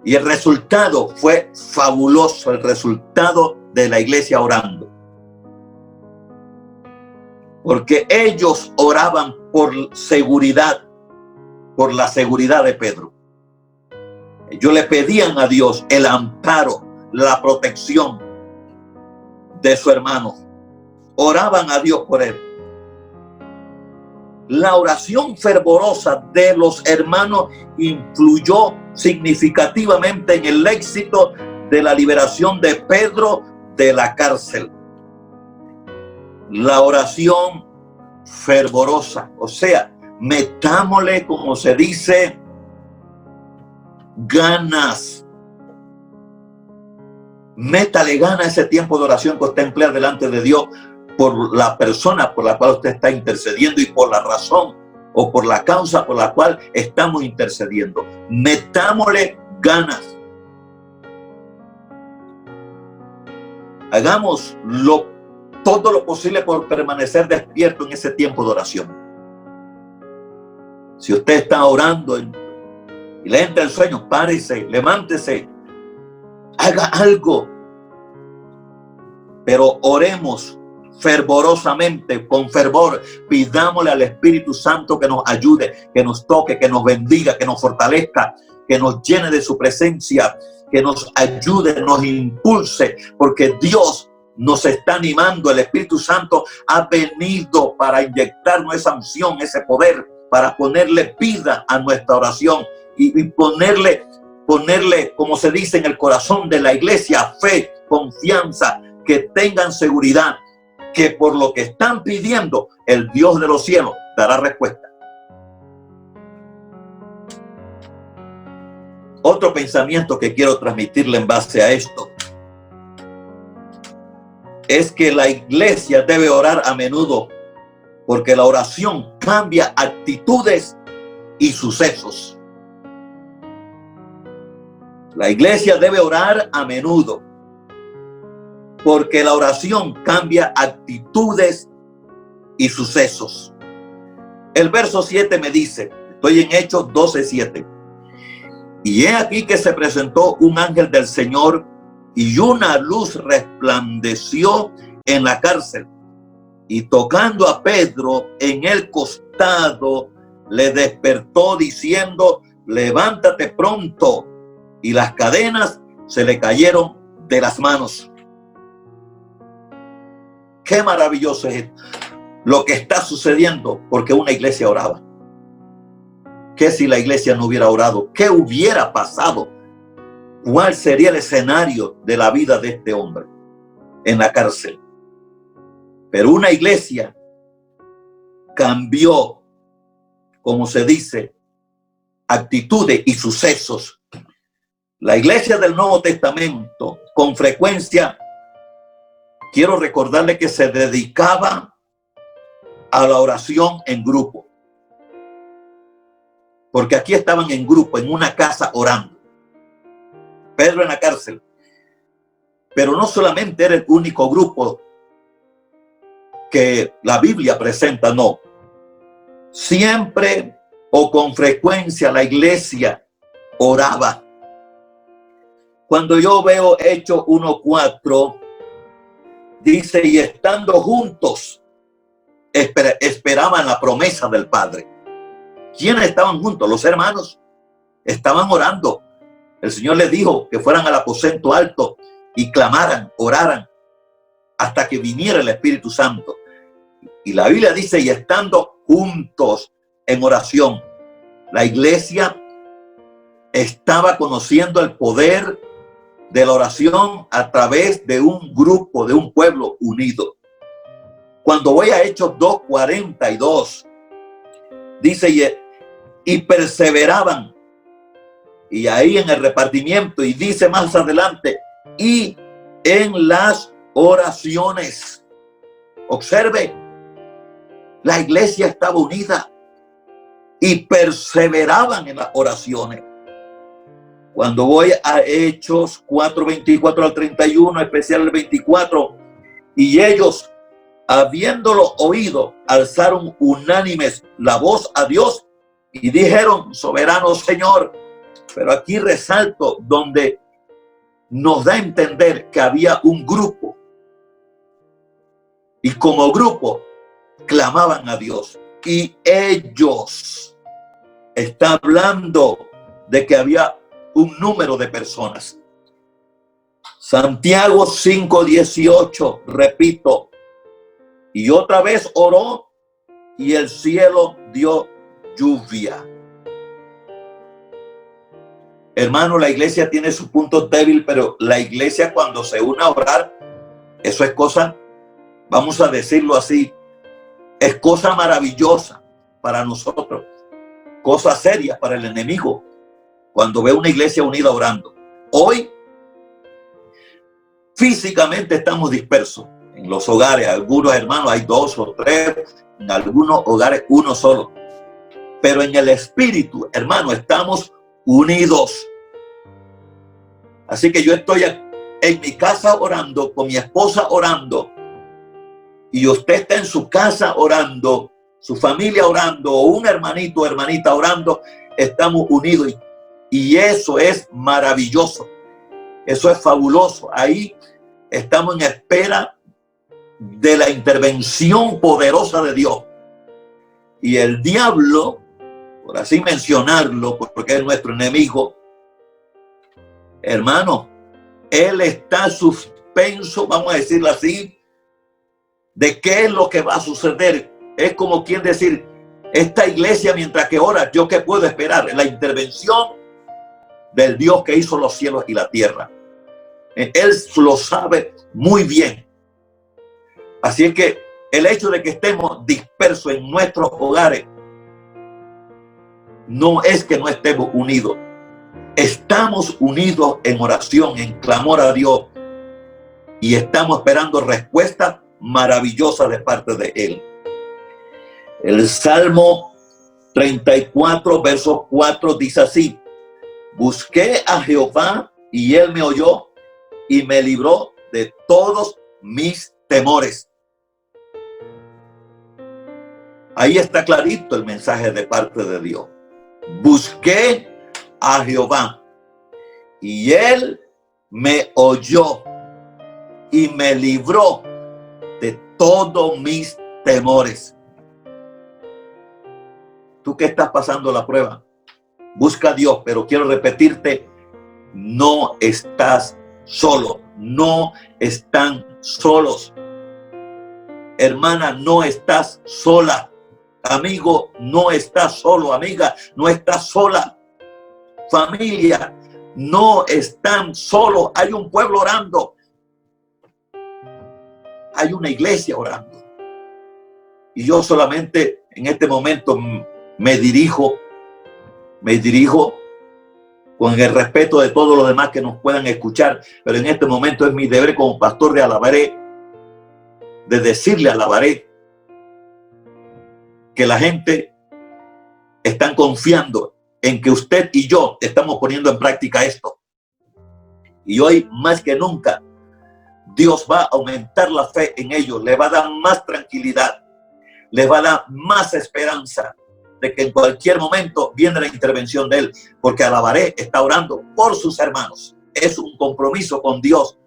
Y el resultado fue fabuloso, el resultado de la iglesia orando. Porque ellos oraban por seguridad, por la seguridad de Pedro. Ellos le pedían a Dios el amparo, la protección de su hermano. Oraban a Dios por él. La oración fervorosa de los hermanos influyó significativamente en el éxito de la liberación de Pedro de la cárcel. La oración fervorosa, o sea, metámosle, como se dice, ganas. Métale ganas a ese tiempo de oración que usted emplea delante de Dios por la persona por la cual usted está intercediendo y por la razón o por la causa por la cual estamos intercediendo. Metámosle ganas. Hagamos todo lo posible por permanecer despierto en ese tiempo de oración. Si usted está orando y le entra el sueño, párese, levántese, haga algo. Pero oremos fervorosamente, con fervor. Pidámosle al Espíritu Santo que nos ayude, que nos toque, que nos bendiga, que nos fortalezca, que nos llene de su presencia, que nos ayude, nos impulse, porque Dios nos está animando. El Espíritu Santo ha venido para inyectarnos esa unción, ese poder, para ponerle vida a nuestra oración y ponerle, como se dice en el corazón de la iglesia, fe, confianza, que tengan seguridad que por lo que están pidiendo, el Dios de los cielos dará respuesta. Otro pensamiento que quiero transmitirle en base a esto es que la iglesia debe orar a menudo, porque la oración cambia actitudes y sucesos. La iglesia debe orar a menudo, porque la oración cambia actitudes y sucesos. El verso 7 me dice, estoy en Hechos 12:7. Y he aquí que se presentó un ángel del Señor y una luz resplandeció en la cárcel. Y tocando a Pedro en el costado, le despertó diciendo: levántate pronto. Y las cadenas se le cayeron de las manos. Qué maravilloso es lo que está sucediendo porque una iglesia oraba. ¿Qué si la iglesia no hubiera orado? ¿Qué hubiera pasado? ¿Cuál sería el escenario de la vida de este hombre en la cárcel? Pero una iglesia cambió, como se dice, actitudes y sucesos. La iglesia del Nuevo Testamento, con frecuencia, quiero recordarle que se dedicaba a la oración en grupo. Porque aquí estaban en grupo, en una casa orando. Pedro en la cárcel. Pero no solamente era el único grupo que la Biblia presenta, no. Siempre o con frecuencia la iglesia oraba. Cuando yo veo Hechos 1:4, dice, y estando juntos, esperaban la promesa del Padre. ¿Quiénes estaban juntos? Los hermanos. Estaban orando. El Señor les dijo que fueran al aposento alto y clamaran, oraran, hasta que viniera el Espíritu Santo. Y la Biblia dice, y estando juntos en oración, la iglesia estaba conociendo el poder de la oración a través de un grupo, de un pueblo unido. Cuando voy a Hechos 2:42, dice, y perseveraban, y ahí en el repartimiento, y dice más adelante, y en las oraciones. Observe, la iglesia estaba unida y perseveraban en las oraciones. Cuando voy a Hechos 4:24 al 31, especial el 24, y ellos, habiéndolo oído, alzaron unánimes la voz a Dios y dijeron, soberano Señor. Pero aquí resalto donde nos da a entender que había un grupo. Y como grupo clamaban a Dios. Y ellos, está hablando de que había un número de personas. Santiago 5:18, repito, y otra vez oró y el cielo dio lluvia. Hermano, la iglesia tiene su punto débil, pero la iglesia cuando se une a orar, eso es cosa, vamos a decirlo así, es cosa maravillosa para nosotros, cosa seria para el enemigo, cuando ve una iglesia unida orando. Hoy, físicamente estamos dispersos en los hogares. Algunos hermanos hay 2 o 3, en algunos hogares 1 solo. Pero en el espíritu, hermano, estamos unidos. Así que yo estoy en mi casa orando, con mi esposa orando, y usted está en su casa orando, su familia orando, o un hermanito o hermanita orando, estamos unidos. Y eso es maravilloso. Eso es fabuloso. Ahí estamos en espera de la intervención poderosa de Dios. Y el diablo, por así mencionarlo, porque es nuestro enemigo, hermano, él está suspenso, vamos a decirlo así, de qué es lo que va a suceder. Es como quien decir, esta iglesia mientras que ora, ¿yo qué puedo esperar? La intervención del Dios que hizo los cielos y la tierra. Él lo sabe muy bien. Así es que el hecho de que estemos dispersos en nuestros hogares no es que no estemos unidos. Estamos unidos en oración, en clamor a Dios, y estamos esperando respuestas maravillosas de parte de Él. El Salmo 34, verso 4 dice así: busqué a Jehová y Él me oyó y me libró de todos mis temores. Ahí está clarito el mensaje de parte de Dios. Busqué a Jehová y Él me oyó y me libró de todos mis temores. Tú que estás pasando la prueba, busca a Dios, pero quiero repetirte, no estás solo, no están solos. Hermana, no estás sola. Amigo, no estás solo. Amiga, no estás sola. Familia, no están solos. Hay un pueblo orando. Hay una iglesia orando. Y yo solamente en este momento me dirijo con el respeto de todos los demás que nos puedan escuchar, pero en este momento es mi deber como pastor de Alabaré, de decirle a Alabaré que la gente está confiando en que usted y yo estamos poniendo en práctica esto. Y hoy más que nunca, Dios va a aumentar la fe en ellos, le va a dar más tranquilidad, les va a dar más esperanza de que en cualquier momento viene la intervención de Él, porque Alabaré está orando por sus hermanos. Es un compromiso con Dios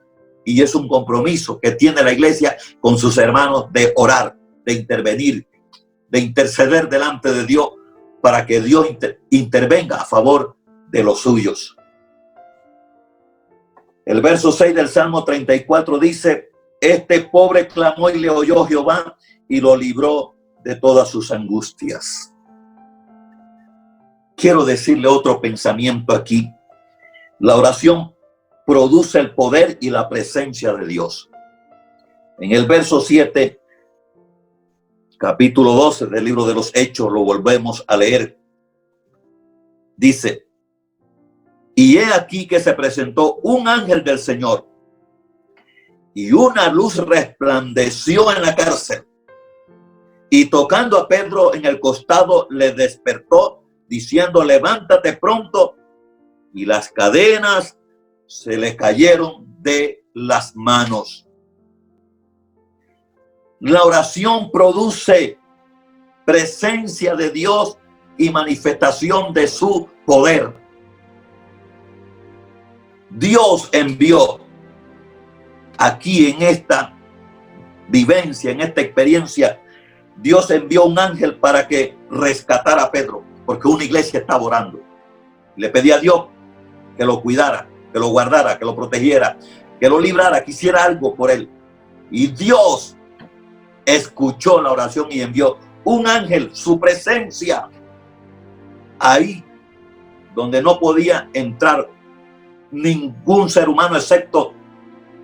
y es un compromiso que tiene la iglesia con sus hermanos de orar, de intervenir, de interceder delante de Dios para que Dios intervenga a favor de los suyos. El verso 6 del Salmo 34 dice: este pobre clamó y le oyó Jehová y lo libró de todas sus angustias. Quiero decirle otro pensamiento aquí. La oración produce el poder y la presencia de Dios. En el verso 7, capítulo 12 del libro de los Hechos, lo volvemos a leer. Dice: y he aquí que se presentó un ángel del Señor, y una luz resplandeció en la cárcel, y tocando a Pedro en el costado le despertó, diciendo: levántate pronto. Y las cadenas se le cayeron de las manos. La oración produce presencia de Dios y manifestación de su poder. Dios envió aquí en esta vivencia, en esta experiencia, Dios envió un ángel para que rescatara a Pedro, porque una iglesia estaba orando. Le pedía a Dios que lo cuidara, que lo guardara, que lo protegiera, que lo librara, que hiciera algo por él. Y Dios escuchó la oración y envió un ángel, su presencia, ahí donde no podía entrar ningún ser humano excepto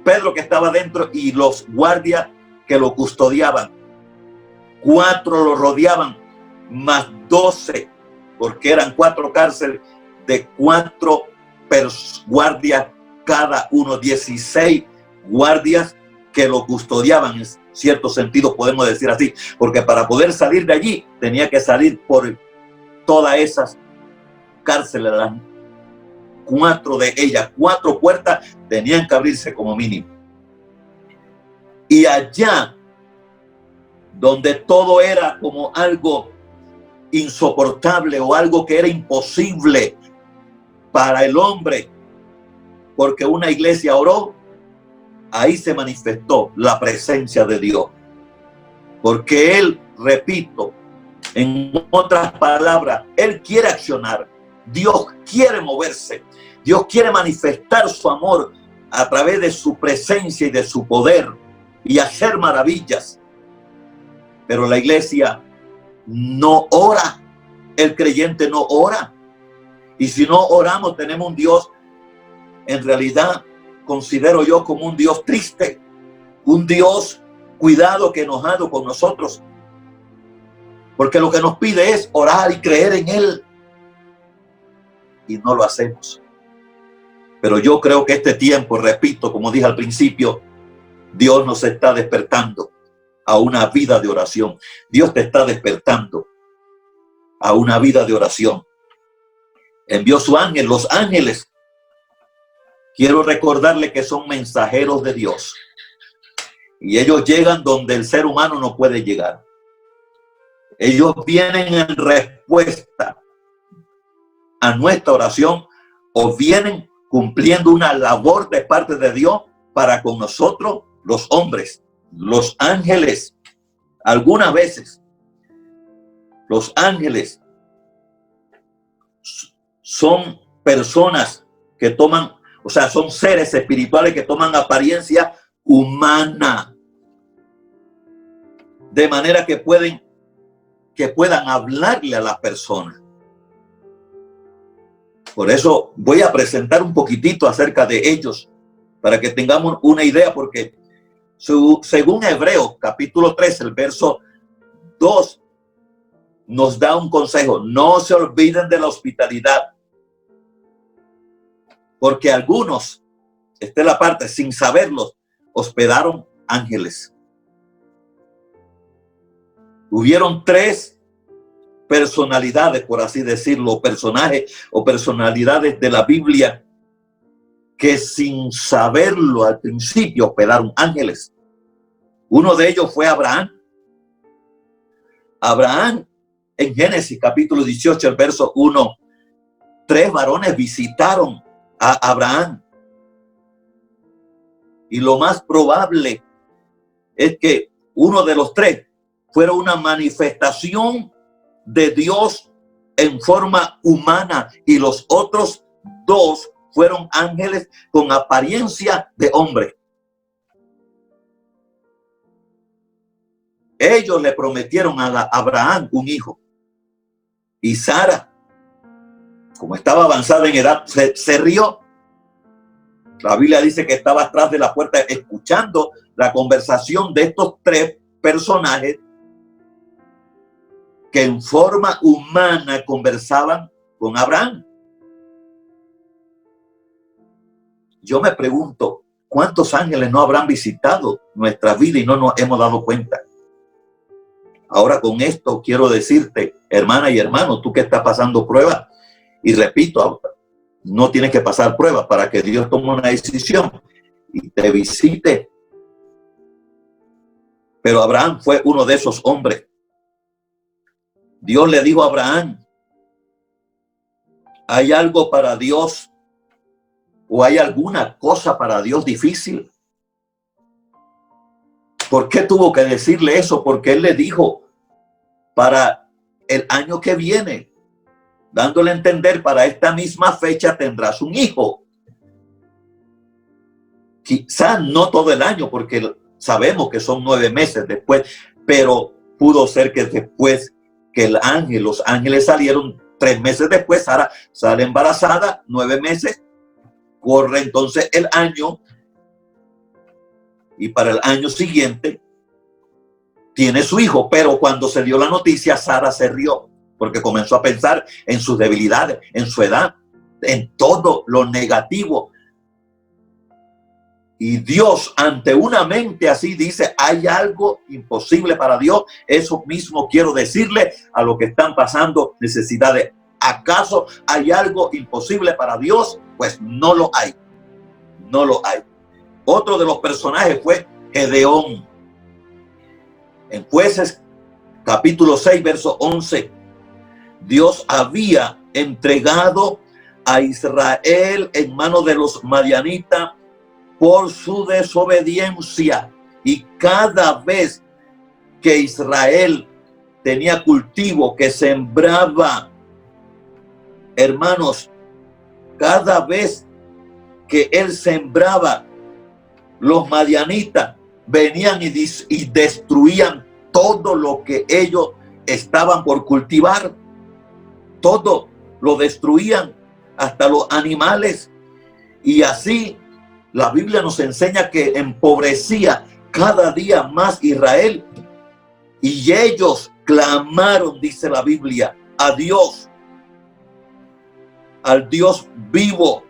Pedro, que estaba dentro, y los guardias que lo custodiaban. 4 lo rodeaban, más 12, porque eran 4 cárceles de 4 guardias cada uno, 16 guardias que lo custodiaban, en cierto sentido podemos decir así, porque para poder salir de allí tenía que salir por todas esas cárceles, las 4 de ellas, 4 puertas tenían que abrirse como mínimo. Y allá donde todo era como algo insoportable o algo que era imposible para el hombre, porque una iglesia oró, ahí se manifestó la presencia de Dios. Porque Él, repito, en otras palabras, Él quiere accionar. Dios quiere moverse. Dios quiere manifestar su amor a través de su presencia y de su poder y hacer maravillas. Pero la iglesia no ora. El creyente no ora. Y si no oramos, tenemos un Dios, en realidad, considero yo como un Dios triste, un Dios cuidado que enojado con nosotros, porque lo que nos pide es orar y creer en Él, y no lo hacemos. Pero yo creo que este tiempo, repito, como dije al principio, Dios nos está despertando a una vida de oración. Dios te está despertando a una vida de oración. Envió su ángel. Los ángeles, quiero recordarle que son mensajeros de Dios. Y ellos llegan donde el ser humano no puede llegar. Ellos vienen en respuesta a nuestra oración, o vienen cumpliendo una labor de parte de Dios para con nosotros, los hombres. Los ángeles, algunas veces, los ángeles son personas que toman, o sea, son seres espirituales que toman apariencia humana, de manera que puedan hablarle a las personas. Por eso voy a presentar un poquitito acerca de ellos, para que tengamos una idea, porque según Hebreos capítulo 3, el verso 2, nos da un consejo: no se olviden de la hospitalidad, porque algunos, esta es la parte, sin saberlo, hospedaron ángeles. Hubieron 3 personalidades, por así decirlo, personajes o personalidades de la Biblia, que sin saberlo al principio hospedaron ángeles. Uno de ellos fue Abraham. Abraham, en Génesis capítulo 18, el verso 1, 3 varones visitaron a Abraham. Y lo más probable es que uno de los 3 fuera una manifestación de Dios en forma humana, y los otros 2 fueron ángeles con apariencia de hombre. Ellos le prometieron a Abraham un hijo. Y Sara, como estaba avanzada en edad, se rió. La Biblia dice que estaba atrás de la puerta escuchando la conversación de estos tres personajes que en forma humana conversaban con Abraham. Yo me pregunto, ¿cuántos ángeles no habrán visitado nuestra vida y no nos hemos dado cuenta? Ahora con esto quiero decirte, hermana y hermano, tú que estás pasando pruebas, y repito, no tienes que pasar pruebas para que Dios tome una decisión y te visite. Pero Abraham fue uno de esos hombres. Dios le dijo a Abraham, ¿hay algo para Dios o hay alguna cosa para Dios difícil? ¿Por qué tuvo que decirle eso? Porque él le dijo, para el año que viene, dándole a entender, para esta misma fecha tendrás un hijo. Quizá no todo el año, porque sabemos que son 9 meses después, pero pudo ser que después que los ángeles salieron 3 meses después, Sara sale embarazada, 9 meses, corre entonces el año, y para el año siguiente tiene su hijo. Pero cuando se dio la noticia, Sara se rió, porque comenzó a pensar en sus debilidades, en su edad, en todo lo negativo. Y Dios, ante una mente así, dice, ¿hay algo imposible para Dios? Eso mismo quiero decirle a los que están pasando necesidades. ¿Acaso hay algo imposible para Dios? Pues no lo hay. No lo hay. Otro de los personajes fue Gedeón. En Jueces, capítulo 6, verso 11, Dios había entregado a Israel en manos de los madianitas por su desobediencia. Y cada vez que Israel tenía cultivo, que sembraba, hermanos, cada vez que él sembraba, los madianitas venían y destruían todo lo que ellos estaban por cultivar. Todo lo destruían, hasta los animales. Y así la Biblia nos enseña que empobrecía cada día más Israel. Y ellos clamaron, dice la Biblia, a Dios, al Dios vivo.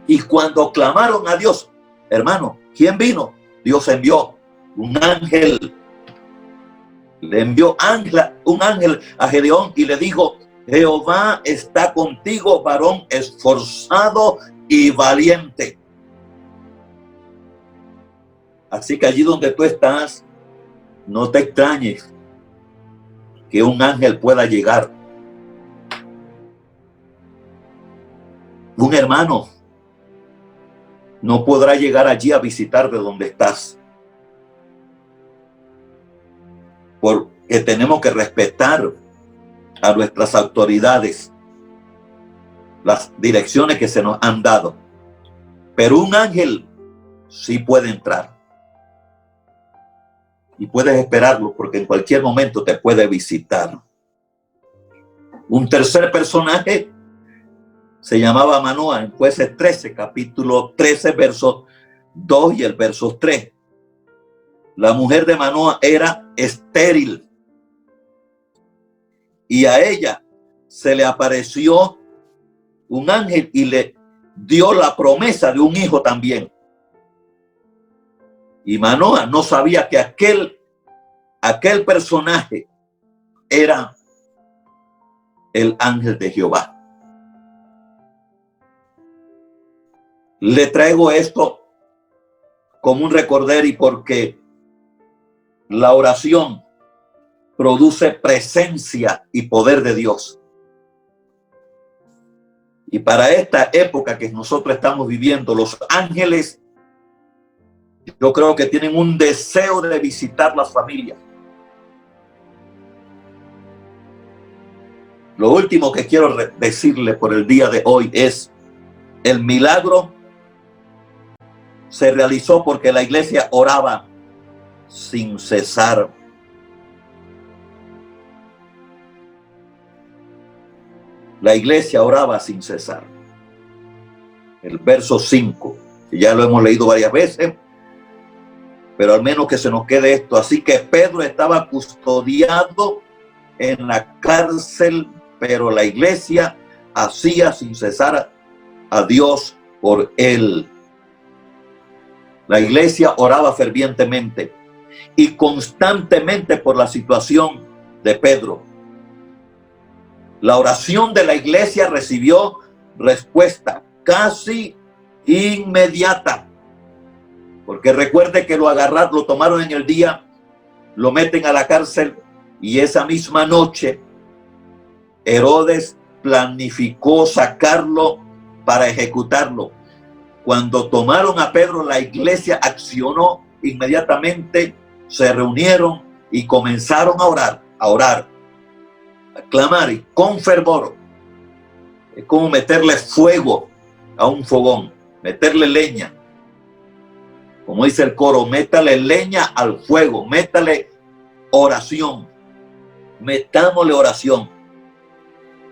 Y cuando clamaron a Dios, hermano, ¿quién vino? Dios envió un ángel. Le envió un ángel a Gedeón y le dijo, Jehová está contigo, varón esforzado y valiente. Así que allí donde tú estás, no te extrañes que un ángel pueda llegar. Un hermano no podrá llegar allí a visitar de donde estás, porque tenemos que respetar a nuestras autoridades, las direcciones que se nos han dado. Pero un ángel sí puede entrar. Y puedes esperarlo, porque en cualquier momento te puede visitar. Un tercer personaje se llamaba Manoa, en Jueces 13, capítulo 13, versos 2 y el verso 3. La mujer de Manoa era estéril. Y a ella se le apareció un ángel y le dio la promesa de un hijo también. Y Manoa no sabía que aquel personaje era el ángel de Jehová. Le traigo esto como un recorder, y porque la oración produce presencia y poder de Dios. Y para esta época que nosotros estamos viviendo, los ángeles, yo creo que tienen un deseo de visitar las familias. Lo último que quiero decirle por el día de hoy es: el milagro se realizó porque la iglesia oraba sin cesar. La iglesia oraba sin cesar. el verso 5. Ya lo hemos leído varias veces, pero al menos que se nos quede esto. Así que Pedro estaba custodiado en la cárcel, pero la iglesia hacía sin cesar a Dios por él. La iglesia oraba fervientemente y constantemente por la situación de Pedro. La oración de la iglesia recibió respuesta casi inmediata. Porque recuerde que lo tomaron en el día, lo meten a la cárcel y esa misma noche Herodes planificó sacarlo para ejecutarlo. Cuando tomaron a Pedro, la iglesia accionó inmediatamente, se reunieron y comenzaron a orar, a clamar y con fervor. Es como meterle fuego a un fogón, meterle leña. Como dice el coro, métale leña al fuego, métale oración, metámosle oración.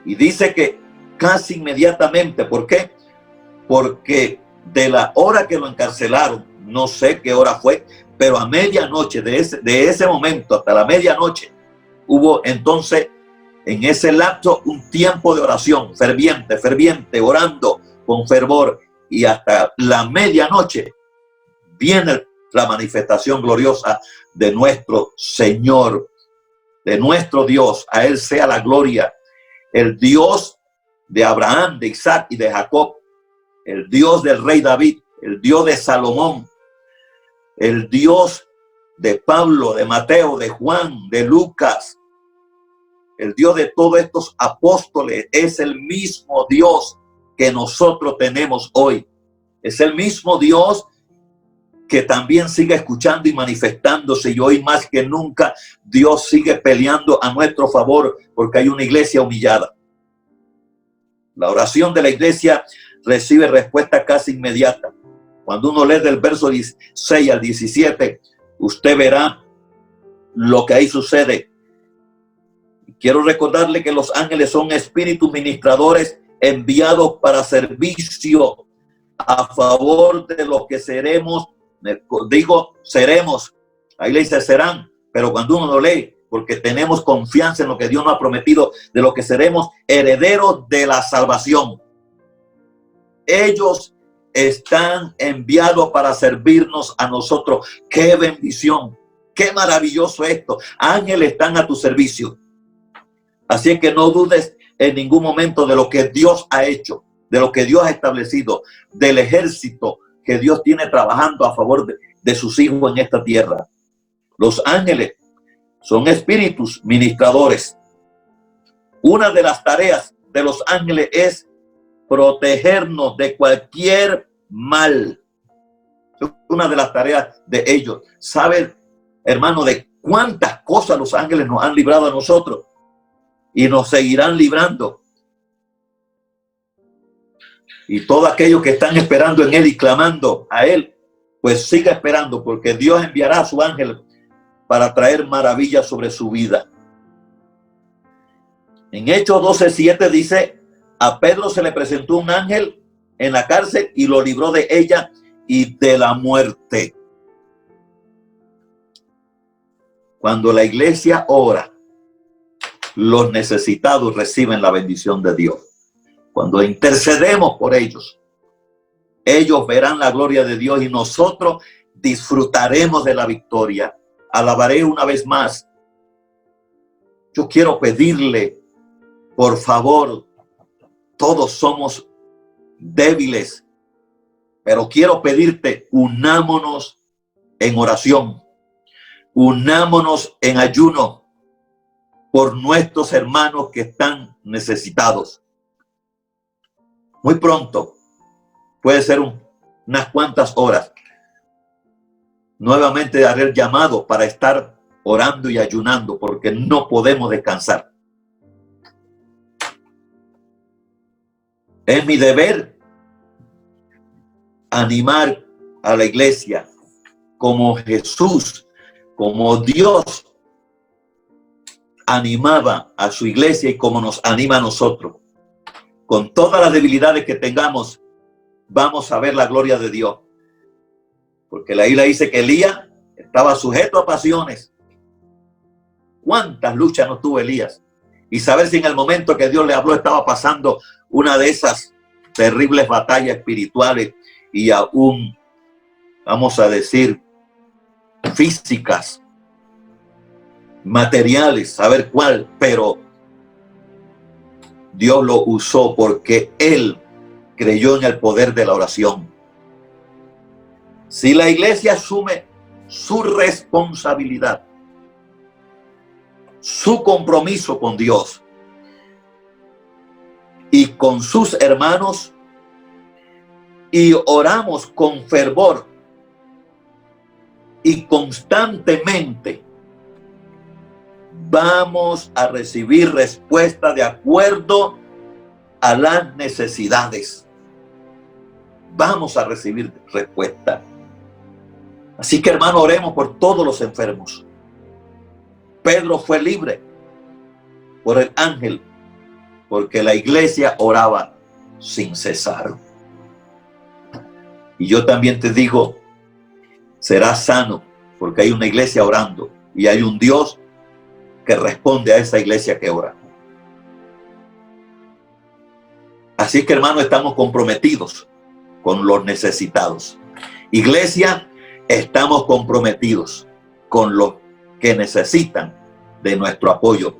Y dice que casi inmediatamente, ¿por qué? Porque de la hora que lo encarcelaron, no sé qué hora fue, pero a medianoche, de ese momento hasta la medianoche, hubo entonces en ese lapso un tiempo de oración ferviente, orando con fervor, y hasta la medianoche viene la manifestación gloriosa de nuestro Señor, de nuestro Dios. A Él sea la gloria, el Dios de Abraham, de Isaac y de Jacob, el Dios del rey David, el Dios de Salomón, el Dios de Pablo, de Mateo, de Juan, de Lucas, el Dios de todos estos apóstoles. Es el mismo Dios que nosotros tenemos hoy. Es el mismo Dios que también sigue escuchando y manifestándose, y hoy más que nunca Dios sigue peleando a nuestro favor porque hay una iglesia humillada. La oración de la iglesia recibe respuesta casi inmediata. Cuando uno lee del verso 16 al 17, usted verá lo que ahí sucede. Quiero recordarle que los ángeles son espíritus ministradores enviados para servicio a favor de los que seremos. Digo seremos, ahí le dice serán, pero cuando uno lo lee, porque tenemos confianza en lo que Dios nos ha prometido, de lo que seremos herederos de la salvación. Ellos están enviados para servirnos a nosotros. ¡Qué bendición! ¡Qué maravilloso esto! Ángeles están a tu servicio. Así es que no dudes en ningún momento de lo que Dios ha hecho, de lo que Dios ha establecido, del ejército que Dios tiene trabajando a favor de sus hijos en esta tierra. Los ángeles son espíritus ministradores. Una de las tareas de los ángeles es protegernos de cualquier mal. Es una de las tareas de ellos. ¿Saben, hermano, de cuántas cosas los ángeles nos han librado a nosotros? Y nos seguirán librando. Y todos aquellos que están esperando en Él y clamando a Él, pues siga esperando, porque Dios enviará a su ángel para traer maravillas sobre su vida. En Hechos 12:7 dice, a Pedro se le presentó un ángel en la cárcel y lo libró de ella y de la muerte. Cuando la iglesia ora, los necesitados reciben la bendición de Dios. Cuando intercedemos por ellos, ellos verán la gloria de Dios y nosotros disfrutaremos de la victoria. Alabaré una vez más. Yo quiero pedirle, por favor, todos somos débiles, pero quiero pedirte, unámonos en oración, unámonos en ayuno por nuestros hermanos que están necesitados. Muy pronto, puede ser unas cuantas horas, nuevamente haré el llamado para estar orando y ayunando, porque no podemos descansar. Es mi deber animar a la iglesia como Jesús, como Dios animaba a su iglesia y como nos anima a nosotros. Con todas las debilidades que tengamos, vamos a ver la gloria de Dios. Porque la Biblia dice que Elías estaba sujeto a pasiones. ¿Cuántas luchas no tuvo Elías? Y saber si en el momento que Dios le habló estaba pasando una de esas terribles batallas espirituales y aún, vamos a decir, físicas, materiales, saber cuál, pero Dios lo usó porque él creyó en el poder de la oración. Si la iglesia asume su responsabilidad, su compromiso con Dios y con sus hermanos, y oramos con fervor y constantemente, vamos a recibir respuesta de acuerdo a las necesidades. Vamos a recibir respuesta. Así que, hermano, oremos por todos los enfermos. Pedro fue libre por el ángel, porque la iglesia oraba sin cesar. Y yo también te digo, serás sano, porque hay una iglesia orando y hay un Dios que responde a esa iglesia que ora. Así que, hermano, estamos comprometidos con los necesitados. Iglesia, estamos comprometidos con los que necesitan de nuestro apoyo.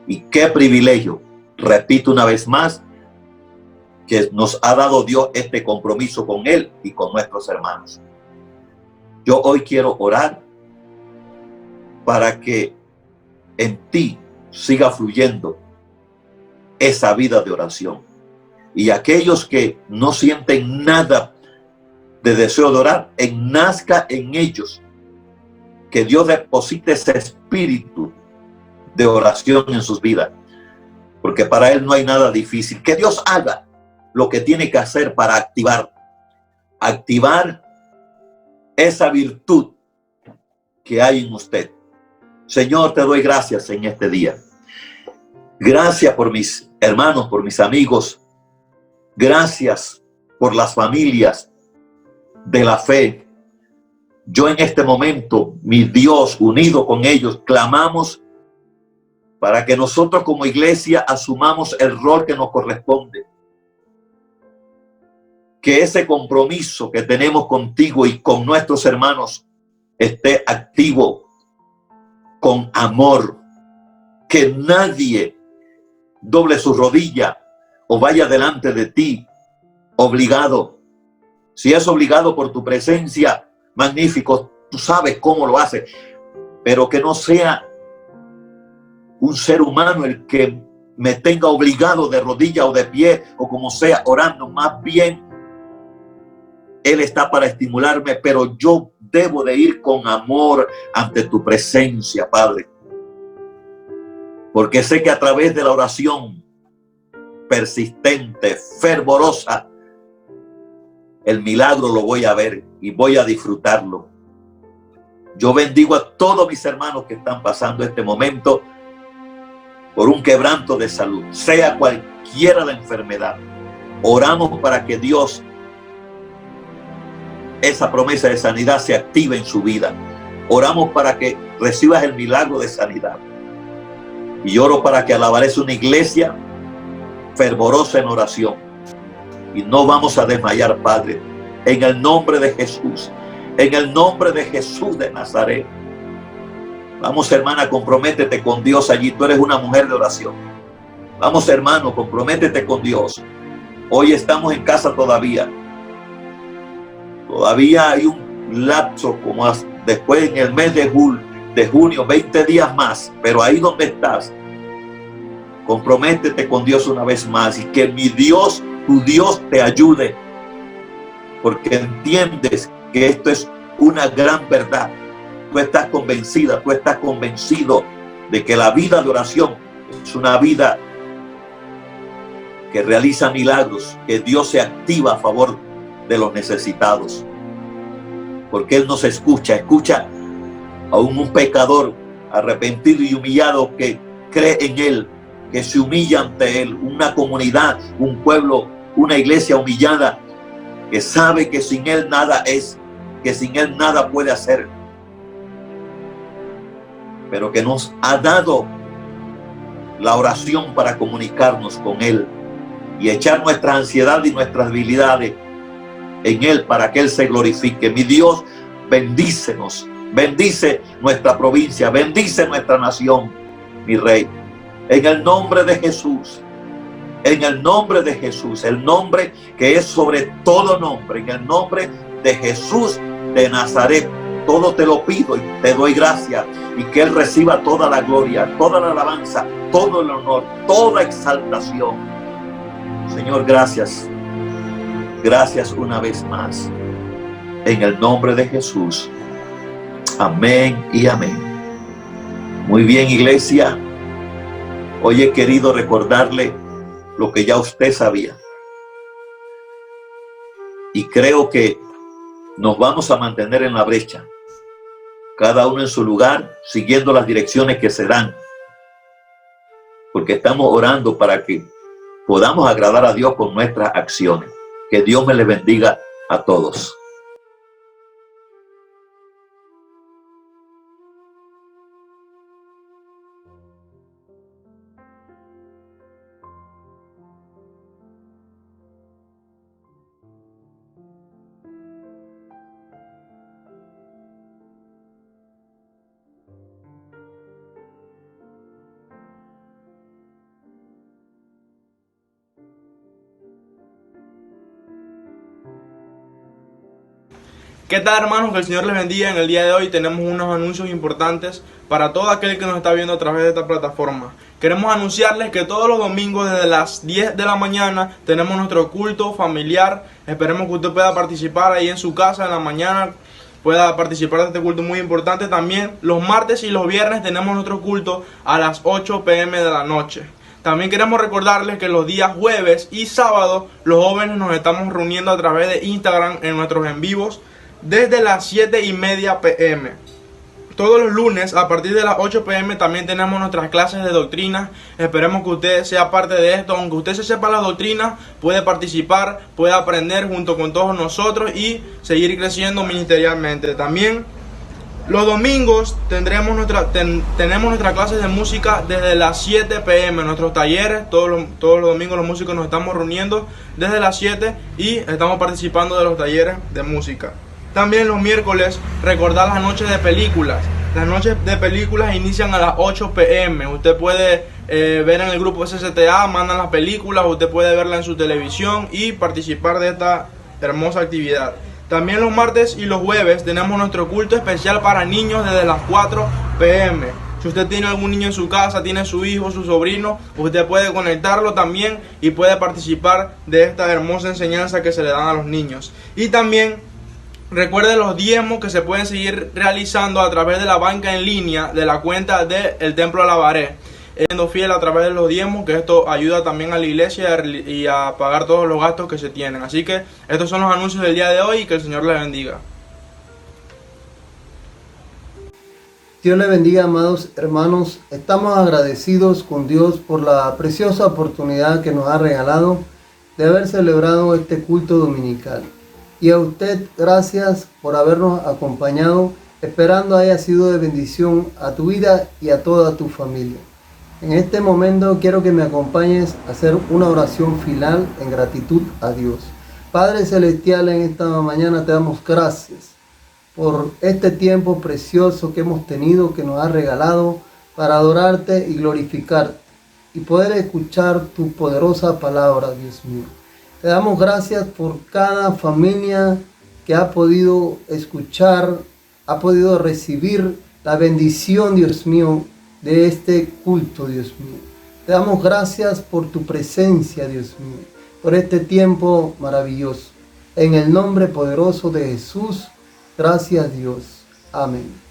Y qué privilegio, repito una vez más, que nos ha dado Dios este compromiso con Él y con nuestros hermanos. Yo hoy quiero orar para que en ti siga fluyendo esa vida de oración. Y aquellos que no sienten nada de deseo de orar, nazca en ellos, que Dios deposite ese espíritu de oración en sus vidas, porque para Él no hay nada difícil. Que Dios haga lo que tiene que hacer para activar esa virtud que hay en usted. Señor, te doy gracias en este día. Gracias por mis hermanos, por mis amigos. Gracias por las familias de la fe. Yo en este momento, mi Dios, unido con ellos, clamamos para que nosotros como iglesia asumamos el rol que nos corresponde. Que ese compromiso que tenemos contigo y con nuestros hermanos esté activo, con amor. Que nadie doble su rodilla o vaya delante de ti obligado. Si es obligado por tu presencia, magnífico, tú sabes cómo lo haces, pero que no sea un ser humano el que me tenga obligado de rodilla o de pie o como sea orando. Más bien Él está para estimularme, pero yo debo de ir con amor ante tu presencia, Padre, porque sé que a través de la oración persistente, fervorosa, el milagro lo voy a ver y voy a disfrutarlo. Yo bendigo a todos mis hermanos que están pasando este momento por un quebranto de salud, sea cualquiera la enfermedad. Oramos para que Dios, esa promesa de sanidad se active en su vida. Oramos para que recibas el milagro de sanidad. Y oro para que alabares una iglesia fervorosa en oración. Y no vamos a desmayar, Padre, en el nombre de Jesús, en el nombre de Jesús de Nazaret. Vamos, hermana, comprométete con Dios allí. Tú eres una mujer de oración. Vamos, hermano, comprométete con Dios. Hoy estamos en casa todavía. Todavía hay un lapso como después en el mes de junio, 20 días más. Pero ahí donde estás, comprométete con Dios una vez más y que mi Dios, tu Dios, te ayude, porque entiendes que esto es una gran verdad. Tú estás convencida, tú estás convencido de que la vida de oración es una vida que realiza milagros, que Dios se activa a favor de los necesitados, porque Él nos escucha a un pecador arrepentido y humillado que cree en Él, que se humilla ante Él, una comunidad, un pueblo, una iglesia humillada que sabe que sin Él nada es, que sin Él nada puede hacer, pero que nos ha dado la oración para comunicarnos con Él y echar nuestra ansiedad y nuestras debilidades en Él para que Él se glorifique. Mi Dios, bendícenos, bendice nuestra provincia, bendice nuestra nación, mi Rey, en el nombre de Jesús. En el nombre de Jesús, el nombre que es sobre todo nombre, en el nombre de Jesús de Nazaret, todo te lo pido y te doy gracias, y que Él reciba toda la gloria, toda la alabanza, todo el honor, toda exaltación. Señor, gracias. Gracias una vez más. En el nombre de Jesús. Amén y amén. Muy bien, iglesia. Hoy he querido recordarle lo que ya usted sabía. Y creo que nos vamos a mantener en la brecha, cada uno en su lugar, siguiendo las direcciones que se dan, porque estamos orando para que podamos agradar a Dios con nuestras acciones. Que Dios me les bendiga a todos. ¿Qué tal, hermanos? Que el Señor les bendiga. En el día de hoy tenemos unos anuncios importantes para todo aquel que nos está viendo a través de esta plataforma. Queremos anunciarles que todos los domingos desde las 10 de la mañana tenemos nuestro culto familiar. Esperemos que usted pueda participar ahí en su casa en la mañana, pueda participar de este culto muy importante. También los martes y los viernes tenemos nuestro culto a las 8 p.m. de la noche. También queremos recordarles que los días jueves y sábados los jóvenes nos estamos reuniendo a través de Instagram en nuestros en vivos desde las 7:30 p.m. Todos los lunes a partir de las 8 p.m. también tenemos nuestras clases de doctrina. Esperemos que usted sea parte de esto. Aunque usted se sepa la doctrina, puede participar, puede aprender junto con todos nosotros y seguir creciendo ministerialmente. También los domingos tenemos nuestras clases de música desde las 7 p.m. Nuestros talleres, todos los domingos los músicos nos estamos reuniendo desde las 7 y estamos participando de los talleres de música. También los miércoles, recordar las noches de películas. Las noches de películas inician a las 8 p.m. Usted puede ver en el grupo SSTA, mandan las películas, usted puede verla en su televisión y participar de esta hermosa actividad. También los martes y los jueves tenemos nuestro culto especial para niños desde las 4 p.m. Si usted tiene algún niño en su casa, tiene su hijo, su sobrino, usted puede conectarlo también y puede participar de esta hermosa enseñanza que se le dan a los niños. Y también recuerde los diezmos que se pueden seguir realizando a través de la banca en línea de la cuenta del Templo Alabaré. Siendo fiel a través de los diezmos, que esto ayuda también a la iglesia y a pagar todos los gastos que se tienen. Así que estos son los anuncios del día de hoy y que el Señor les bendiga. Dios les bendiga, amados hermanos. Estamos agradecidos con Dios por la preciosa oportunidad que nos ha regalado de haber celebrado este culto dominical. Y a usted, gracias por habernos acompañado, esperando haya sido de bendición a tu vida y a toda tu familia. En este momento quiero que me acompañes a hacer una oración final en gratitud a Dios. Padre Celestial, en esta mañana te damos gracias por este tiempo precioso que hemos tenido, que nos has regalado para adorarte y glorificarte y poder escuchar tu poderosa palabra, Dios mío. Te damos gracias por cada familia que ha podido escuchar, ha podido recibir la bendición, Dios mío, de este culto, Dios mío. Te damos gracias por tu presencia, Dios mío, por este tiempo maravilloso. En el nombre poderoso de Jesús, gracias Dios. Amén.